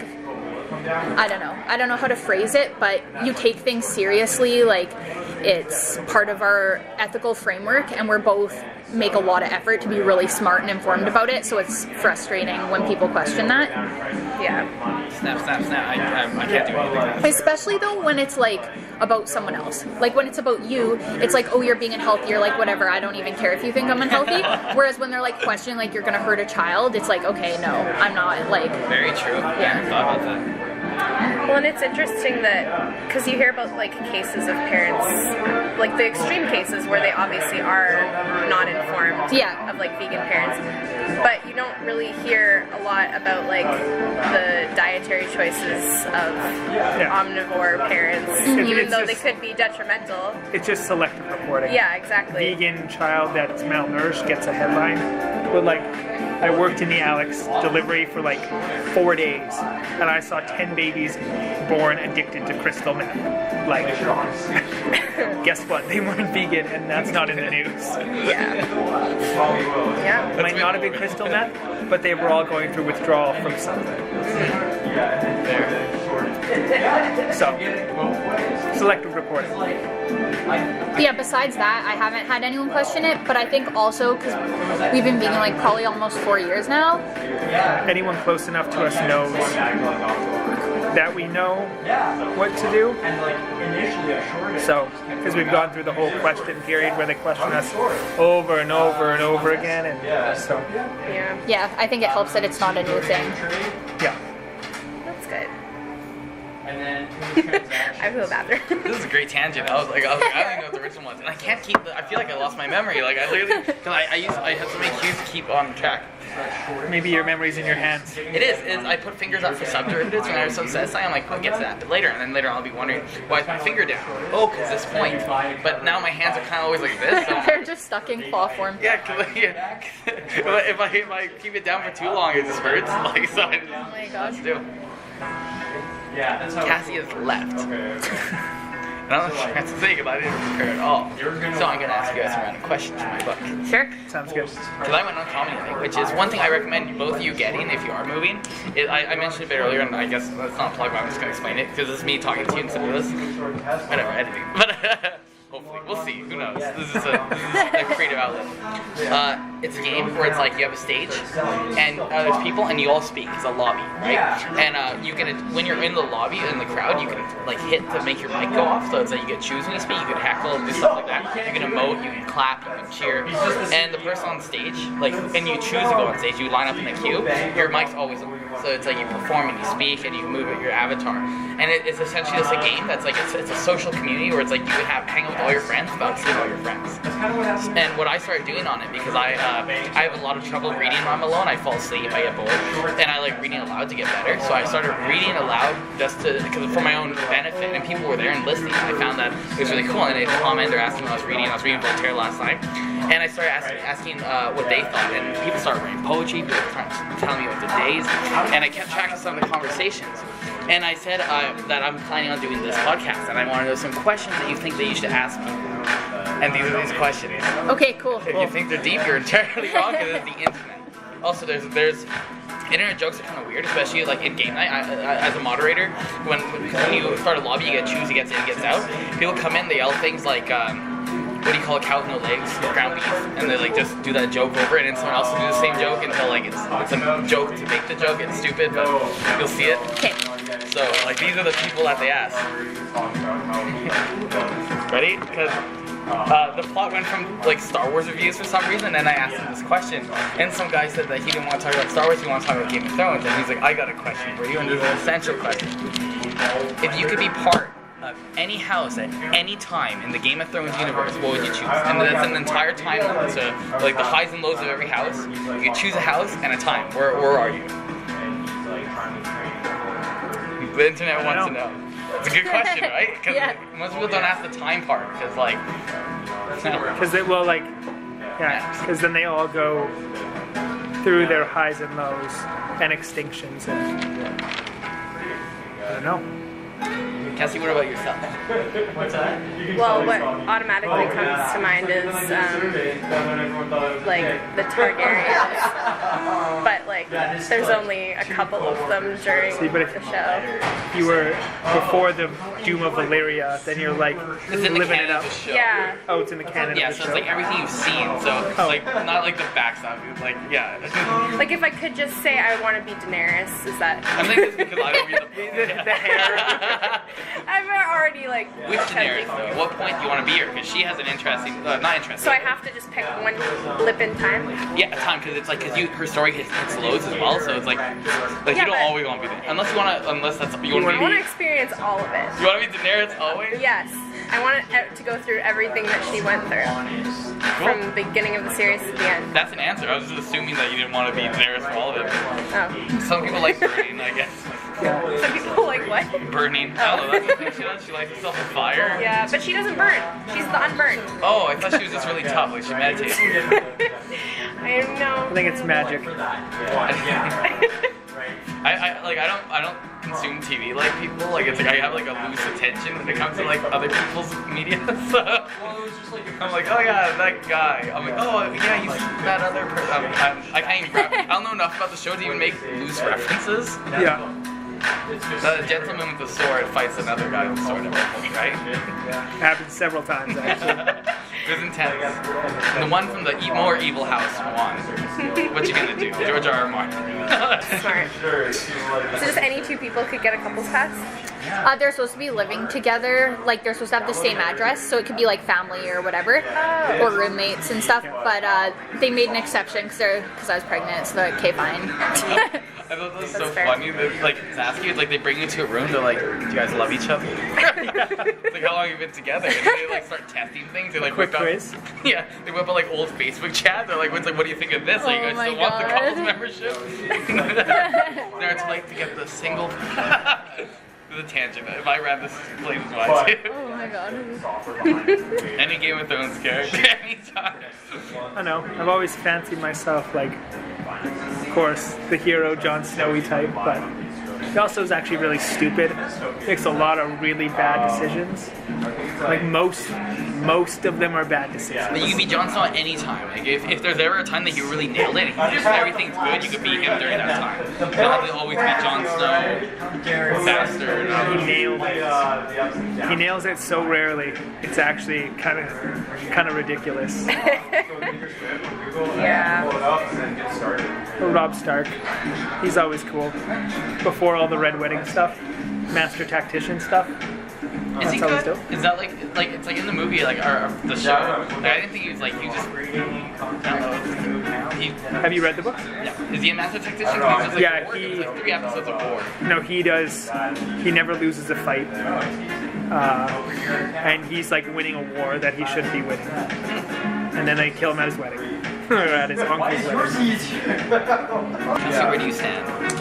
I don't know how to phrase it, but you take things seriously, like it's part of our ethical framework, and we're both make a lot of effort to be really smart and informed about it, so it's frustrating when people question that. Yeah. Snap. I can't do anything. Especially though when it's like about someone else. Like when it's about you, it's like, oh, you're being unhealthy, you're like, whatever, I don't even care if you think I'm unhealthy. Whereas when they're like questioning like you're gonna hurt a child, it's like, okay, no, I'm not. Like, Very true. Yeah. I never thought about that. Well, and it's interesting that, because you hear about like cases of parents, like the extreme cases where they obviously are not informed Yeah. of like vegan parents, but you don't really hear a lot about like the dietary choices of omnivore parents, even though they could be detrimental. It's just selective reporting. Yeah, exactly. Vegan child that's malnourished gets a headline, but like I worked in the Alex delivery for like 4 days, and I saw 10 babies born addicted to crystal meth. Like, guess what? They weren't vegan, and that's not in the news. Yeah. Yeah. It might not have been crystal meth, but they were all going through withdrawal from something. So, selective reporting. yeah, besides that, I haven't had anyone question it, but I think also because we've been vegan like probably almost 4 years now. Anyone close enough to us knows that we know what to do. So, because we've gone through the whole question period where they question us over and over and over again, and so Yeah, I think it helps that it's not a new thing. yeah. That's good. And then I feel bad there. this is a great tangent. I don't even know what the original was, and I can't keep. I feel like I lost my memory. Like I literally, because I had so many cues to keep on track. Maybe your memory's in your hands. It is I put fingers up for subderivatives when I was so satisfied. I'm like, I'll get to that bit later, and then later on I'll be wondering, why is my finger down? Oh, because this point. But now my hands are kind of always like this. So They're just stuck in claw form. yeah, because if I keep it down for too long, it just hurts. Like so. Oh my gosh. Do. Cassie has left. I don't know what she has to say because I didn't prepare at all. So I'm going to ask you guys some random questions from my book. Sure. Sounds good. Because I went on comedy night, which is one thing I recommend both of you getting if you are moving. I mentioned it a bit earlier, and I guess that's not a plug, but I'm just going to explain it because this is me talking to you instead of this. Whatever, editing. But hopefully, we'll see. Who knows? This is a creative outlet. It's a game where it's like you have a stage, and there's people, and you all speak. It's a lobby, right? And you can, when you're in the lobby in the crowd, you can like hit to make your mic go off. So it's like you can choose when you speak. You can heckle, do stuff like that. You can emote, you can clap, you can cheer. And the person on stage, like, and you choose to go on stage. You line up in the queue. Your mic's always on. So it's like you perform and you speak and you move with your avatar. And it's essentially just a game that's like it's a social community where it's like you can hang out with all your friends without seeing all your friends. And what I started doing on it, because I have a lot of trouble reading when I'm alone. I fall asleep, I get bored, and I like reading aloud to get better. So I started reading aloud just because for my own benefit, and people were there and listening. I found that it was really cool, and they'd comment or asking what I was reading. I was reading Voltaire last night, and I started asking what they thought, and people started writing poetry, people were telling me about their days, and I kept track of some of the conversations. And I said that I'm planning on doing this podcast, and I want to know some questions that you think that you should ask me. And these are these questions. Okay, cool. If you think they're deep, you're entirely wrong, because it's the internet. Also, there's internet jokes are kind of weird, especially like in game night. As a moderator, when you start a lobby, you get to choose who gets in and gets out. People come in, they yell things like, what do you call a cow with no legs? Ground beef. And they like just do that joke over it, and someone else will do the same joke until like it's a joke to make the joke. It's stupid, but you'll see it. Okay. So like these are the people that they ask. Ready? Because the plot went from like Star Wars reviews for some reason, and I asked him this question, and some guy said that he didn't want to talk about Star Wars, he wanted to talk about Game of Thrones, and he's like, I got a question for you, and this is an essential question. If you could be part of any house at any time in the Game of Thrones universe, what would you choose? And that's an entire timeline, so like the highs and lows of every house. You could choose a house and a time. Where are you? The internet wants to know. It's a good question, right? Because most people don't ask the time part, because like, Because they will like, because then they all go through their highs and lows and extinctions, and I don't know. Cassie, what about yourself? Well, what automatically comes to mind is like the Targaryens, but like there's only a couple of them during the show. You were before the Doom of Valyria, then you're like It's in the living canon it up. of the show. Yeah. Oh, it's in the canon Yeah, of the so show. it's like everything you've seen, so it's like not like the backstab. It's like Like if I could just say I want to be Daenerys, is that? I think it's because I don't read the book. the hair. I'm already like. Which attempting Daenerys though? to. At what point do you want to be her? Because she has an interesting, not interesting. So I have to just pick one blip in time. Yeah, a time because it's like her story hits loads as well, so it's like Yeah, you don't but- always want to be there unless that's you want to I want to be. experience all of it. You want to be Daenerys always? Yes, I want to go through everything that she went through, from the beginning of the series to the end. That's an answer. I was just assuming that you didn't want to be Daenerys for all of it. Oh. Some people like burning, I guess. Some people like what? Burning. I don't know. That's the thing she does. She lights herself on fire. Yeah, but she doesn't burn. She's the unburnt. Oh, I thought she was just really tough. Like she meditates. I don't know. I think it's magic. I don't consume TV like people. Like it's like I have like a loose attention when it comes to like other people's media. So I'm like, oh yeah, that guy. I'm like, oh yeah, you see that other person. I can't even I don't know enough about the show to even make loose references. Yeah. The gentleman with the sword fights another guy with a sword at one point, right? Happened several times actually. It was intense. The one from the more evil house won. What you gonna do? George R. R. Martin. Smart. So just any two people could get a couple's pass? They're supposed to be living together, like they're supposed to have the same address, so it could be like family or whatever, or roommates and stuff. But they made an exception because I was pregnant, so they're like, okay, fine. I thought that was so fair. funny. That, like, Saskia, it's like they bring you to a room. They're like, "Do you guys love each other?" It's like, "How long have you been together?" And they like start testing things. They like Quick whip out, quiz? yeah, they whip out like old Facebook chat. They're like, "What's like, what do you think of this? Like, you Oh guys my still want the God. couples membership?" There, it's like to get the single. The tangent. If I ran this place wise too. Oh my god. Any Game of Thrones character, anytime. I know. I've always fancied myself like, of course, the hero Jon Snowy type, but he also is actually really stupid. Makes a lot of really bad decisions. Like most of them are bad decisions. But you can be Jon Snow at any time. Like if there's ever a time that he really nailed it, if everything's good, you could be him during that time. You don't have to always be Jon Snow, bastard. He nailed it. He nails it so rarely. It's actually kind of ridiculous. Yeah. Rob Stark, he's always cool. Before all the Red Wedding stuff, Master Tactician stuff. Is he That's always good? dope. Is that like it's like in the movie like or the show? Like, I didn't think he was like he just. I don't know. Have you read the book? Yeah. Is he a master tactician? He's just, like, Yeah, bored? he- It was like 3 episodes of war. No, he does. He never loses a fight. And he's like winning a war that he shouldn't be winning. And then they kill him at his wedding. Or at his uncle's wedding. So where do you stand?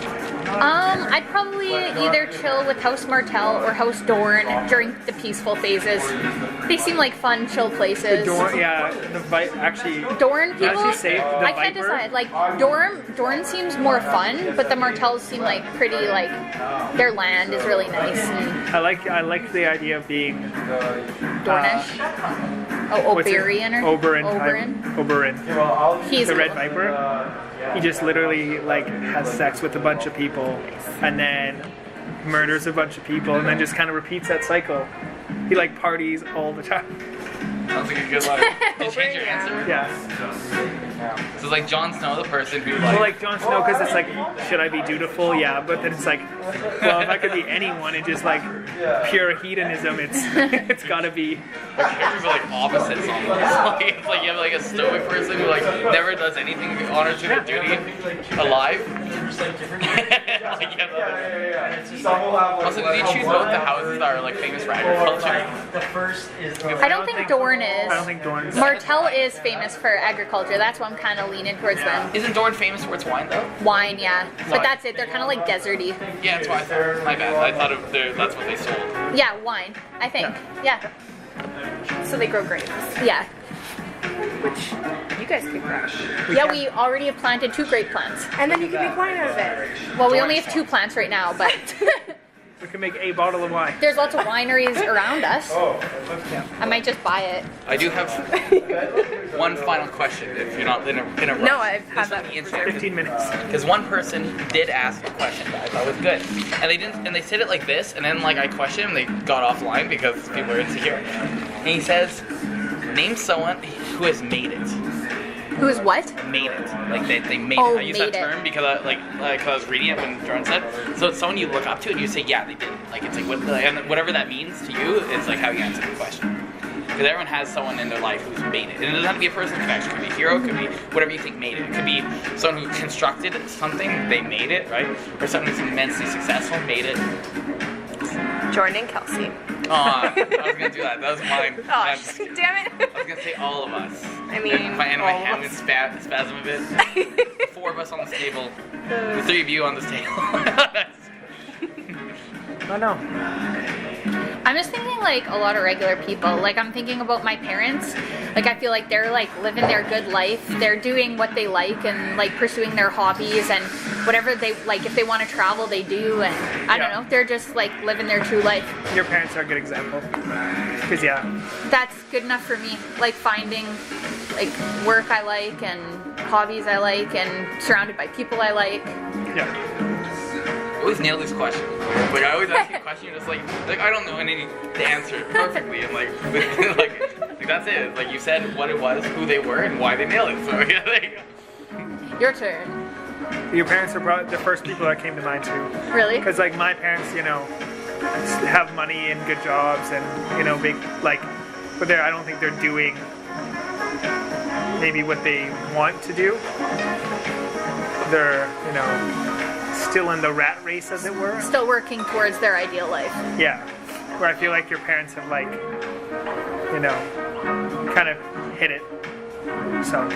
I'd probably either chill with House Martell or House Dorne during the peaceful phases. They seem like fun, chill places. Dorne, yeah, actually, Dorne people, actually say the I can't Viper. decide. Like Dorne seems more fun, but the Martells seem like pretty like their land is really nice and I like the idea of being Dornish. Oh, what's it? Oberyn or Oberyn. Oberyn. He's The Red cool. Viper. He just literally like has sex with a bunch of people and then murders a bunch of people and then just kind of repeats that cycle. He like parties all the time. Sounds like a good life. Did you change your answer? Yeah. So it's like Jon Snow, the person who Well, like Jon Snow, because it's like, should I be dutiful? Yeah, but then it's like, well, if I could be anyone and just like pure hedonism, it's gotta be. the characters are like opposites almost. Like, it's like you have like a stoic person who like never does anything in honor to their duty alive. Like, you have also, did you choose both the houses that are like famous for agriculture? I don't think Dorne is. I don't think Dorne's. Martell is famous for agriculture. That's why I'm kind of leaning towards them. Isn't Dorne famous for its wine though? Wine, yeah. Wine. But that's it. They're kind of like deserty. Yeah, that's why I thought. My bad. I thought that's what they sold. Yeah, wine. I think. Yeah. So they grow grapes, Yeah. which you guys could grow. Yeah, we already have planted 2 grape plants. And then you can make wine out of it. Well, we only have 2 plants right now, but We can make a bottle of wine. There's lots of wineries around us. Oh, yeah. I might just buy it. I do have one final question, if you're not in a rush. No, I've had that. 15 minutes. Because one person did ask a question that I thought was good, and they didn't, and they said it like this, and then like I questioned him, they got offline because people are insecure. And he says, "Name someone who has made it." Who is what? Made it. Like they made Oh, it. I use that made it. term because I was reading it when Jordan said. So it's someone you look up to and you say, yeah, they did it. Like it's like and whatever that means to you is like how you answer the question. Because everyone has someone in their life who's made it. And it doesn't have to be a person, it could be a hero, it could be whatever you think made it. It could be someone who constructed something, they made it, right? Or someone who's immensely successful, made it. Jordan and Kelsey. Aw, I was gonna do that. That was mine. Oh, damn it. I was gonna say all of us. I mean, and my hand would spasm a bit. 4 of us on this table. The 3 of you on this table. Oh no. I'm just thinking like a lot of regular people. Like I'm thinking about my parents. Like I feel like they're like living their good life. They're doing what they like and like pursuing their hobbies and whatever they like. If they want to travel, they do. And I don't know. They're just like living their true life. Your parents are a good example. Because That's good enough for me. Like finding like work I like and hobbies I like and surrounded by people I like. yeah. I always nail these questions. Like I always ask you a question, you're just like I don't know any to answer it perfectly, and like that's it. It's like you said what it was, who they were, and why they nailed it. So yeah, there you go. Your turn. Your parents are probably the first people that came to mind too. Really? Because like my parents, have money and good jobs and big but I don't think they're doing maybe what they want to do. They're still in the rat race, as it were. Still working towards their ideal life. Yeah, where I feel like your parents have kind of hit it. So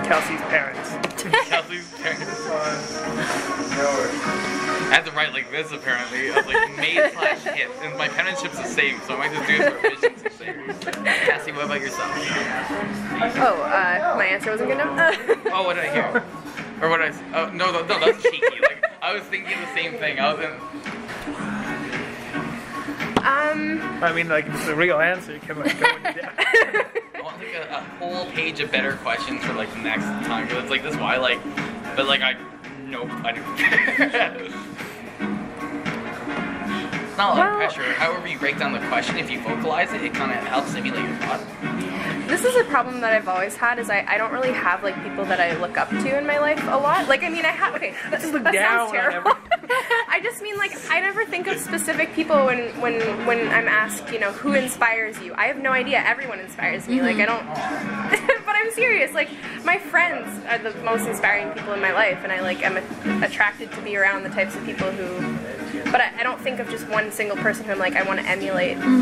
Kelsey's parents. Kelsey's parents. I had to write like this apparently. I was like made/hit, and my penmanship's the same, so I might just do it for efficiency's sake. Cassie, what about yourself? Oh, my answer wasn't good enough? Oh, what did I hear? Or what did I say? Oh, no, that's cheeky. Like, I was thinking the same thing. I was in... I mean, like, if it's a real answer, you can like go into depth. I want like a whole page of better questions for like the next time. Because it's like this why but like nope, I didn't. It's not a lot of pressure. However you break down the question, if you vocalize it, it kind of helps simulate your thought. This is a problem that I've always had, is I don't really have like people that I look up to in my life a lot. Like, I mean, I have, okay, that sounds terrible. I just mean, like, I never think of specific people when I'm asked, who inspires you. I have no idea. Everyone inspires me. Like, I don't, but I'm serious. Like, my friends are the most inspiring people in my life, and I'm attracted to be around the types of people who, but I don't think of just one single person who I'm like, I want to emulate in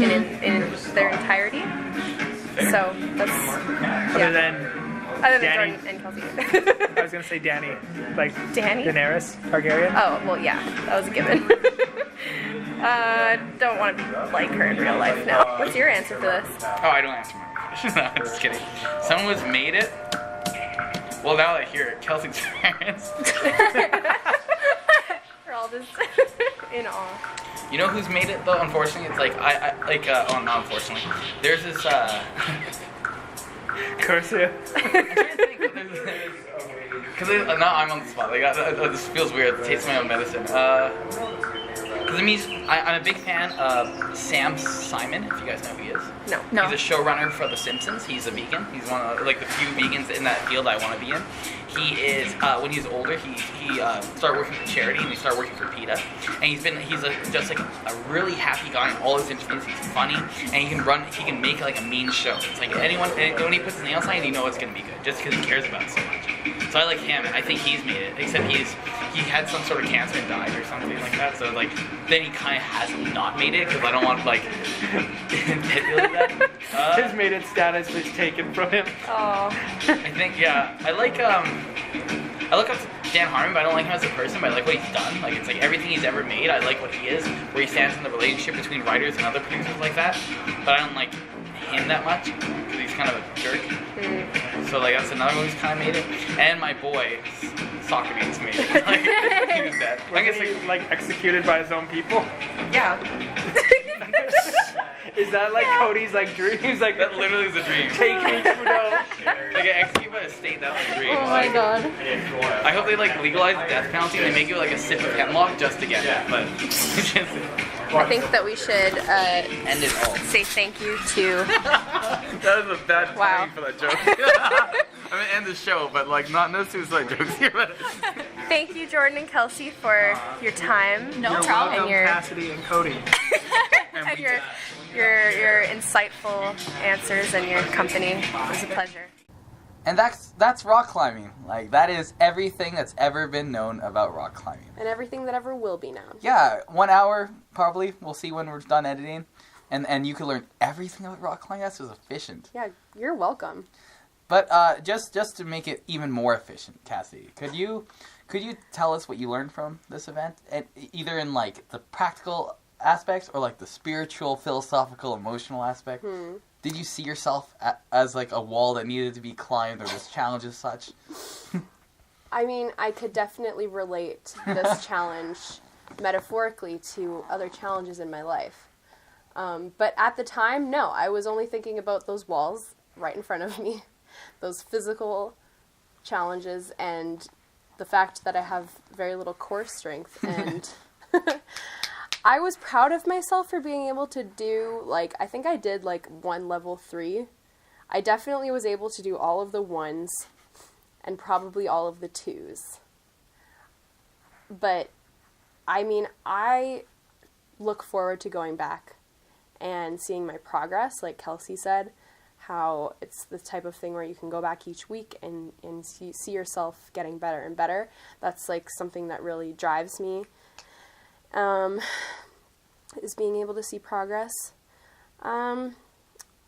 their entirety. So that's Other than Danny. Jordan and Kelsey. I was gonna say Danny, like Danny? Daenerys Targaryen. Oh well, yeah, that was a given. Don't want to be like her in real life. No. What's your answer for this? Oh, I don't answer my question. No, I'm just kidding. Someone was made it. Well, now that I hear it, Kelsey's parents. We're all just in awe. You know who's made it though? Unfortunately, it's like not unfortunately. There's this Cursive. Because now I'm on the spot. Like this feels weird. It tastes my own medicine. Because I'm a big fan of Sam Simon. If you guys know who he is. No. He's a showrunner for The Simpsons. He's a vegan. He's one of the few vegans in that field I want to be in. He is when he's older, he started working for charity and he started working for PETA. And he's just a really happy guy in all his interviews. He's funny and he can make like a mean show. It's like when he puts his nails on it, you know it's gonna be good just because he cares about it so much. So I like him. I think he's made it. Except he had some sort of cancer and died or something like that. So like then he kind of has not made it because I don't want to like manipulate that. His made it status was taken from him. Oh. I think I look up to Dan Harmon, but I don't like him as a person, but I like what he's done. Like it's like everything he's ever made, I like what he is, where he stands in the relationship between writers and other producers like that. But I don't like him that much because he's kind of a jerk. So like that's another one who's kind of made it. And my boy, Socrates made it. Like, he was dead. Was he like executed by his own people? Yeah. Is that like Cody's like dreams? Like That literally is a dream. take me Trudeau. Like an execute by a state, that's a dream. Oh my god. I hope they like legalize the death penalty and they make it like a sip of hemlock just to get it. But I think that we should end it all. say thank you to. That was a bad Wow. timing for that joke. I'm gonna end the show, but like no suicide jokes here. Thank you, Jordan and Kelsey, for your time. No You're problem. welcome, And your- Kassidy and Cody. And your insightful answers and your company. It was a pleasure. And that's rock climbing. Like that is everything that's ever been known about rock climbing. And everything that ever will be known. Yeah, 1 hour probably. We'll see when we're done editing, and you can learn everything about rock climbing. That's just efficient. Yeah, you're welcome. But just to make it even more efficient, Cassie, could you tell us what you learned from this event, and either in like the practical aspects or like the spiritual, philosophical, emotional aspect? Did you see yourself as like a wall that needed to be climbed, or this challenge as such? I mean, I could definitely relate this challenge metaphorically to other challenges in my life. But at the time, no, I was only thinking about those walls right in front of me, those physical challenges, and the fact that I have very little core strength. And I was proud of myself for being able to do, like, I think I did, like, one level 3. I definitely was able to do all of the 1s and probably all of the 2s. But, I mean, I look forward to going back and seeing my progress, like Kelsey said, how it's the type of thing where you can go back each week and see yourself getting better and better. That's, like, something that really drives me. Is being able to see progress. I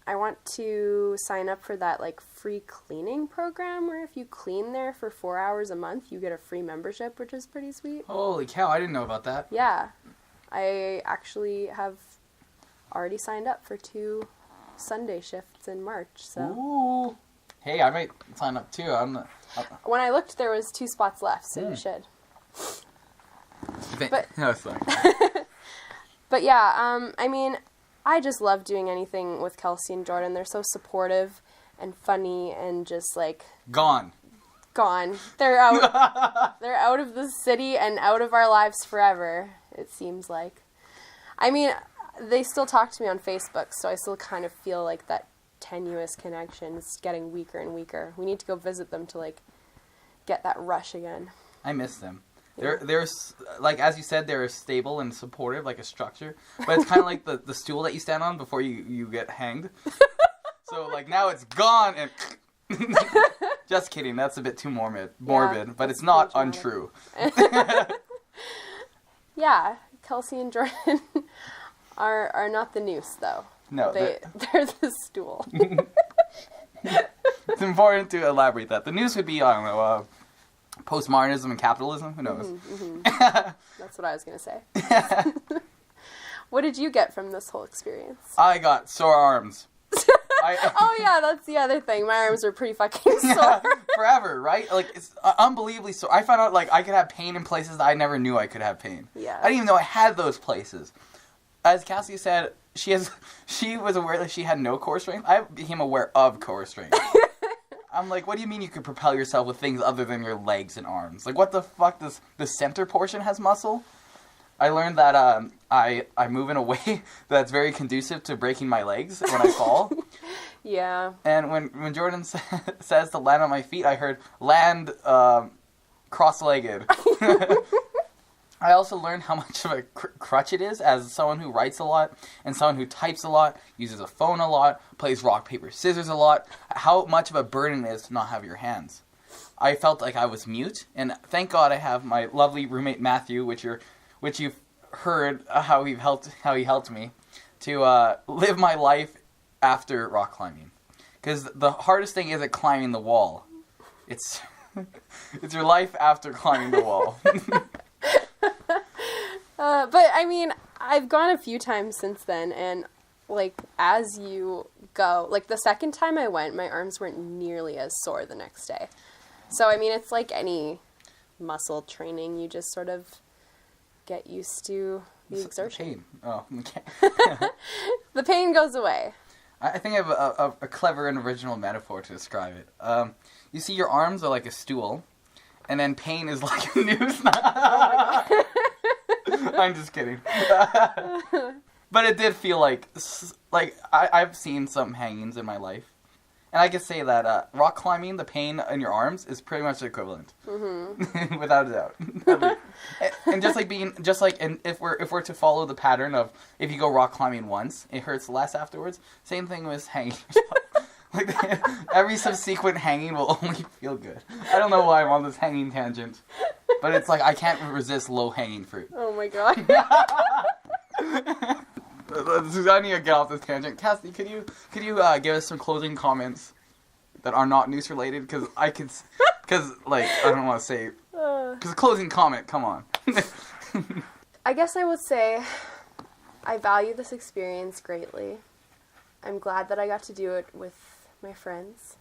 want to sign up for that like free cleaning program where if you clean there for 4 hours a month, you get a free membership, which is pretty sweet. Holy cow, I didn't know about that. Yeah. I actually have already signed up for 2 Sunday shifts in March, so. Ooh. Hey, I might sign up too. When I looked, there was 2 spots left, so you should. But- no, sorry. But yeah, I mean, I just love doing anything with Kelsey and Jordan. They're so supportive and funny and just like Gone. They're out. They're out of the city and out of our lives forever, it seems like. I mean, they still talk to me on Facebook, so I still kind of feel like that tenuous connection is getting weaker and weaker. We need to go visit them to like get that rush again. I miss them. They're like, as you said, they're stable and supportive, like a structure. But it's kind of like the stool that you stand on before you get hanged. So, like, now it's gone and... Just kidding, that's a bit too morbid, but it's not untrue. Yeah, Kelsey and Jordan are not the noose, though. No, they're the stool. It's important to elaborate that. The news would be, I don't know, postmodernism and capitalism. Who knows? That's what I was going to say. What did you get from this whole experience? I got sore arms. Oh, yeah, that's the other thing. My arms are pretty fucking sore. Forever, right? Like, it's unbelievably sore. I found out, like, I could have pain in places that I never knew I could have pain. Yeah. I didn't even know I had those places. As Cassie said, she was aware that she had no core strength. I became aware of core strength. I'm like, what do you mean you could propel yourself with things other than your legs and arms? Like, what the fuck does the center portion has muscle? I learned that I move in a way that's very conducive to breaking my legs when I fall. Yeah. And when Jordan says to land on my feet, I heard land cross-legged. I also learned how much of a crutch it is as someone who writes a lot and someone who types a lot, uses a phone a lot, plays rock, paper, scissors a lot, how much of a burden it is to not have your hands. I felt like I was mute, and thank God I have my lovely roommate Matthew, which you've heard how he helped me to live my life after rock climbing. Because the hardest thing isn't climbing the wall. It's your life after climbing the wall. But, I mean, I've gone a few times since then, and like, as you go, like, the second time I went, my arms weren't nearly as sore the next day. So, I mean, it's like any muscle training. You just sort of get used to the exertion. Pain. Oh, okay. The pain goes away. I think I have a clever and original metaphor to describe it. You see, your arms are like a stool, and then pain is like a noose. I'm just kidding. But it did feel like I've seen some hangings in my life. And I can say that rock climbing, the pain in your arms is pretty much the equivalent. Mm-hmm. Without a doubt. And if we're to follow the pattern of if you go rock climbing once, it hurts less afterwards. Same thing with hanging yourself. Like every subsequent hanging will only feel good. I don't know why I'm on this hanging tangent, but it's like I can't resist low hanging fruit. Oh my god. I need to get off this tangent. Kassidy, could you give us some closing comments that are not news related? Because I don't want to say. Because closing comment, come on. I guess I would say I value this experience greatly. I'm glad that I got to do it with my friends.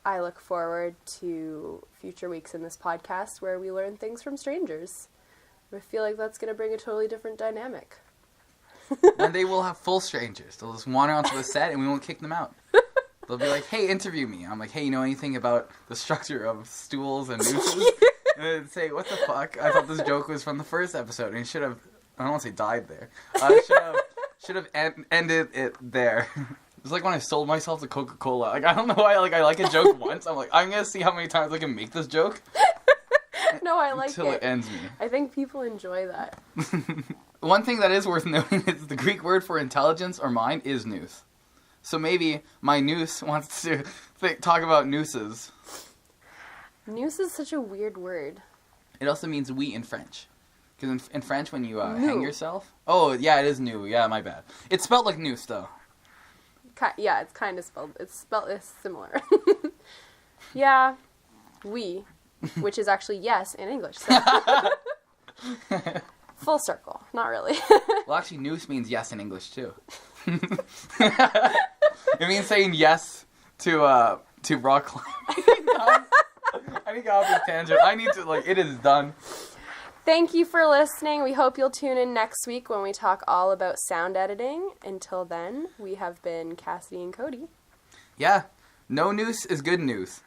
I look forward to future weeks in this podcast where we learn things from strangers. I feel like that's going to bring a totally different dynamic. And they will have full strangers. They'll just wander onto the set and we won't kick them out. They'll be like, hey, interview me. I'm like, hey, you know anything about the structure of stools and nooses? And they'd say, what the fuck? I thought this joke was from the first episode. And he should have, I don't want to say died there. Should have ended it there. It's like when I sold myself to Coca-Cola. Like, I don't know why I like a joke once. I'm like, I'm going to see how many times I can make this joke. No, I like until it ends me. I think people enjoy that. One thing that is worth noting is the Greek word for intelligence or mind is nous. So maybe my nous wants to talk about nooses. Nous is such a weird word. It also means oui in French. Because in French, when you hang yourself... Oh, yeah, it is nous. Yeah, my bad. It's spelled like nous, though. Yeah, it's kind of spelled... It's similar. Yeah, oui, which is actually yes in English. So. Full circle. Not really. Well, actually, nous means yes in English, too. It means saying yes to rock climbing. I need to get off this tangent. I need to, it is done. Thank you for listening. We hope you'll tune in next week when we talk all about sound editing. Until then, we have been Kassidy and Cody. Yeah. No news is good news.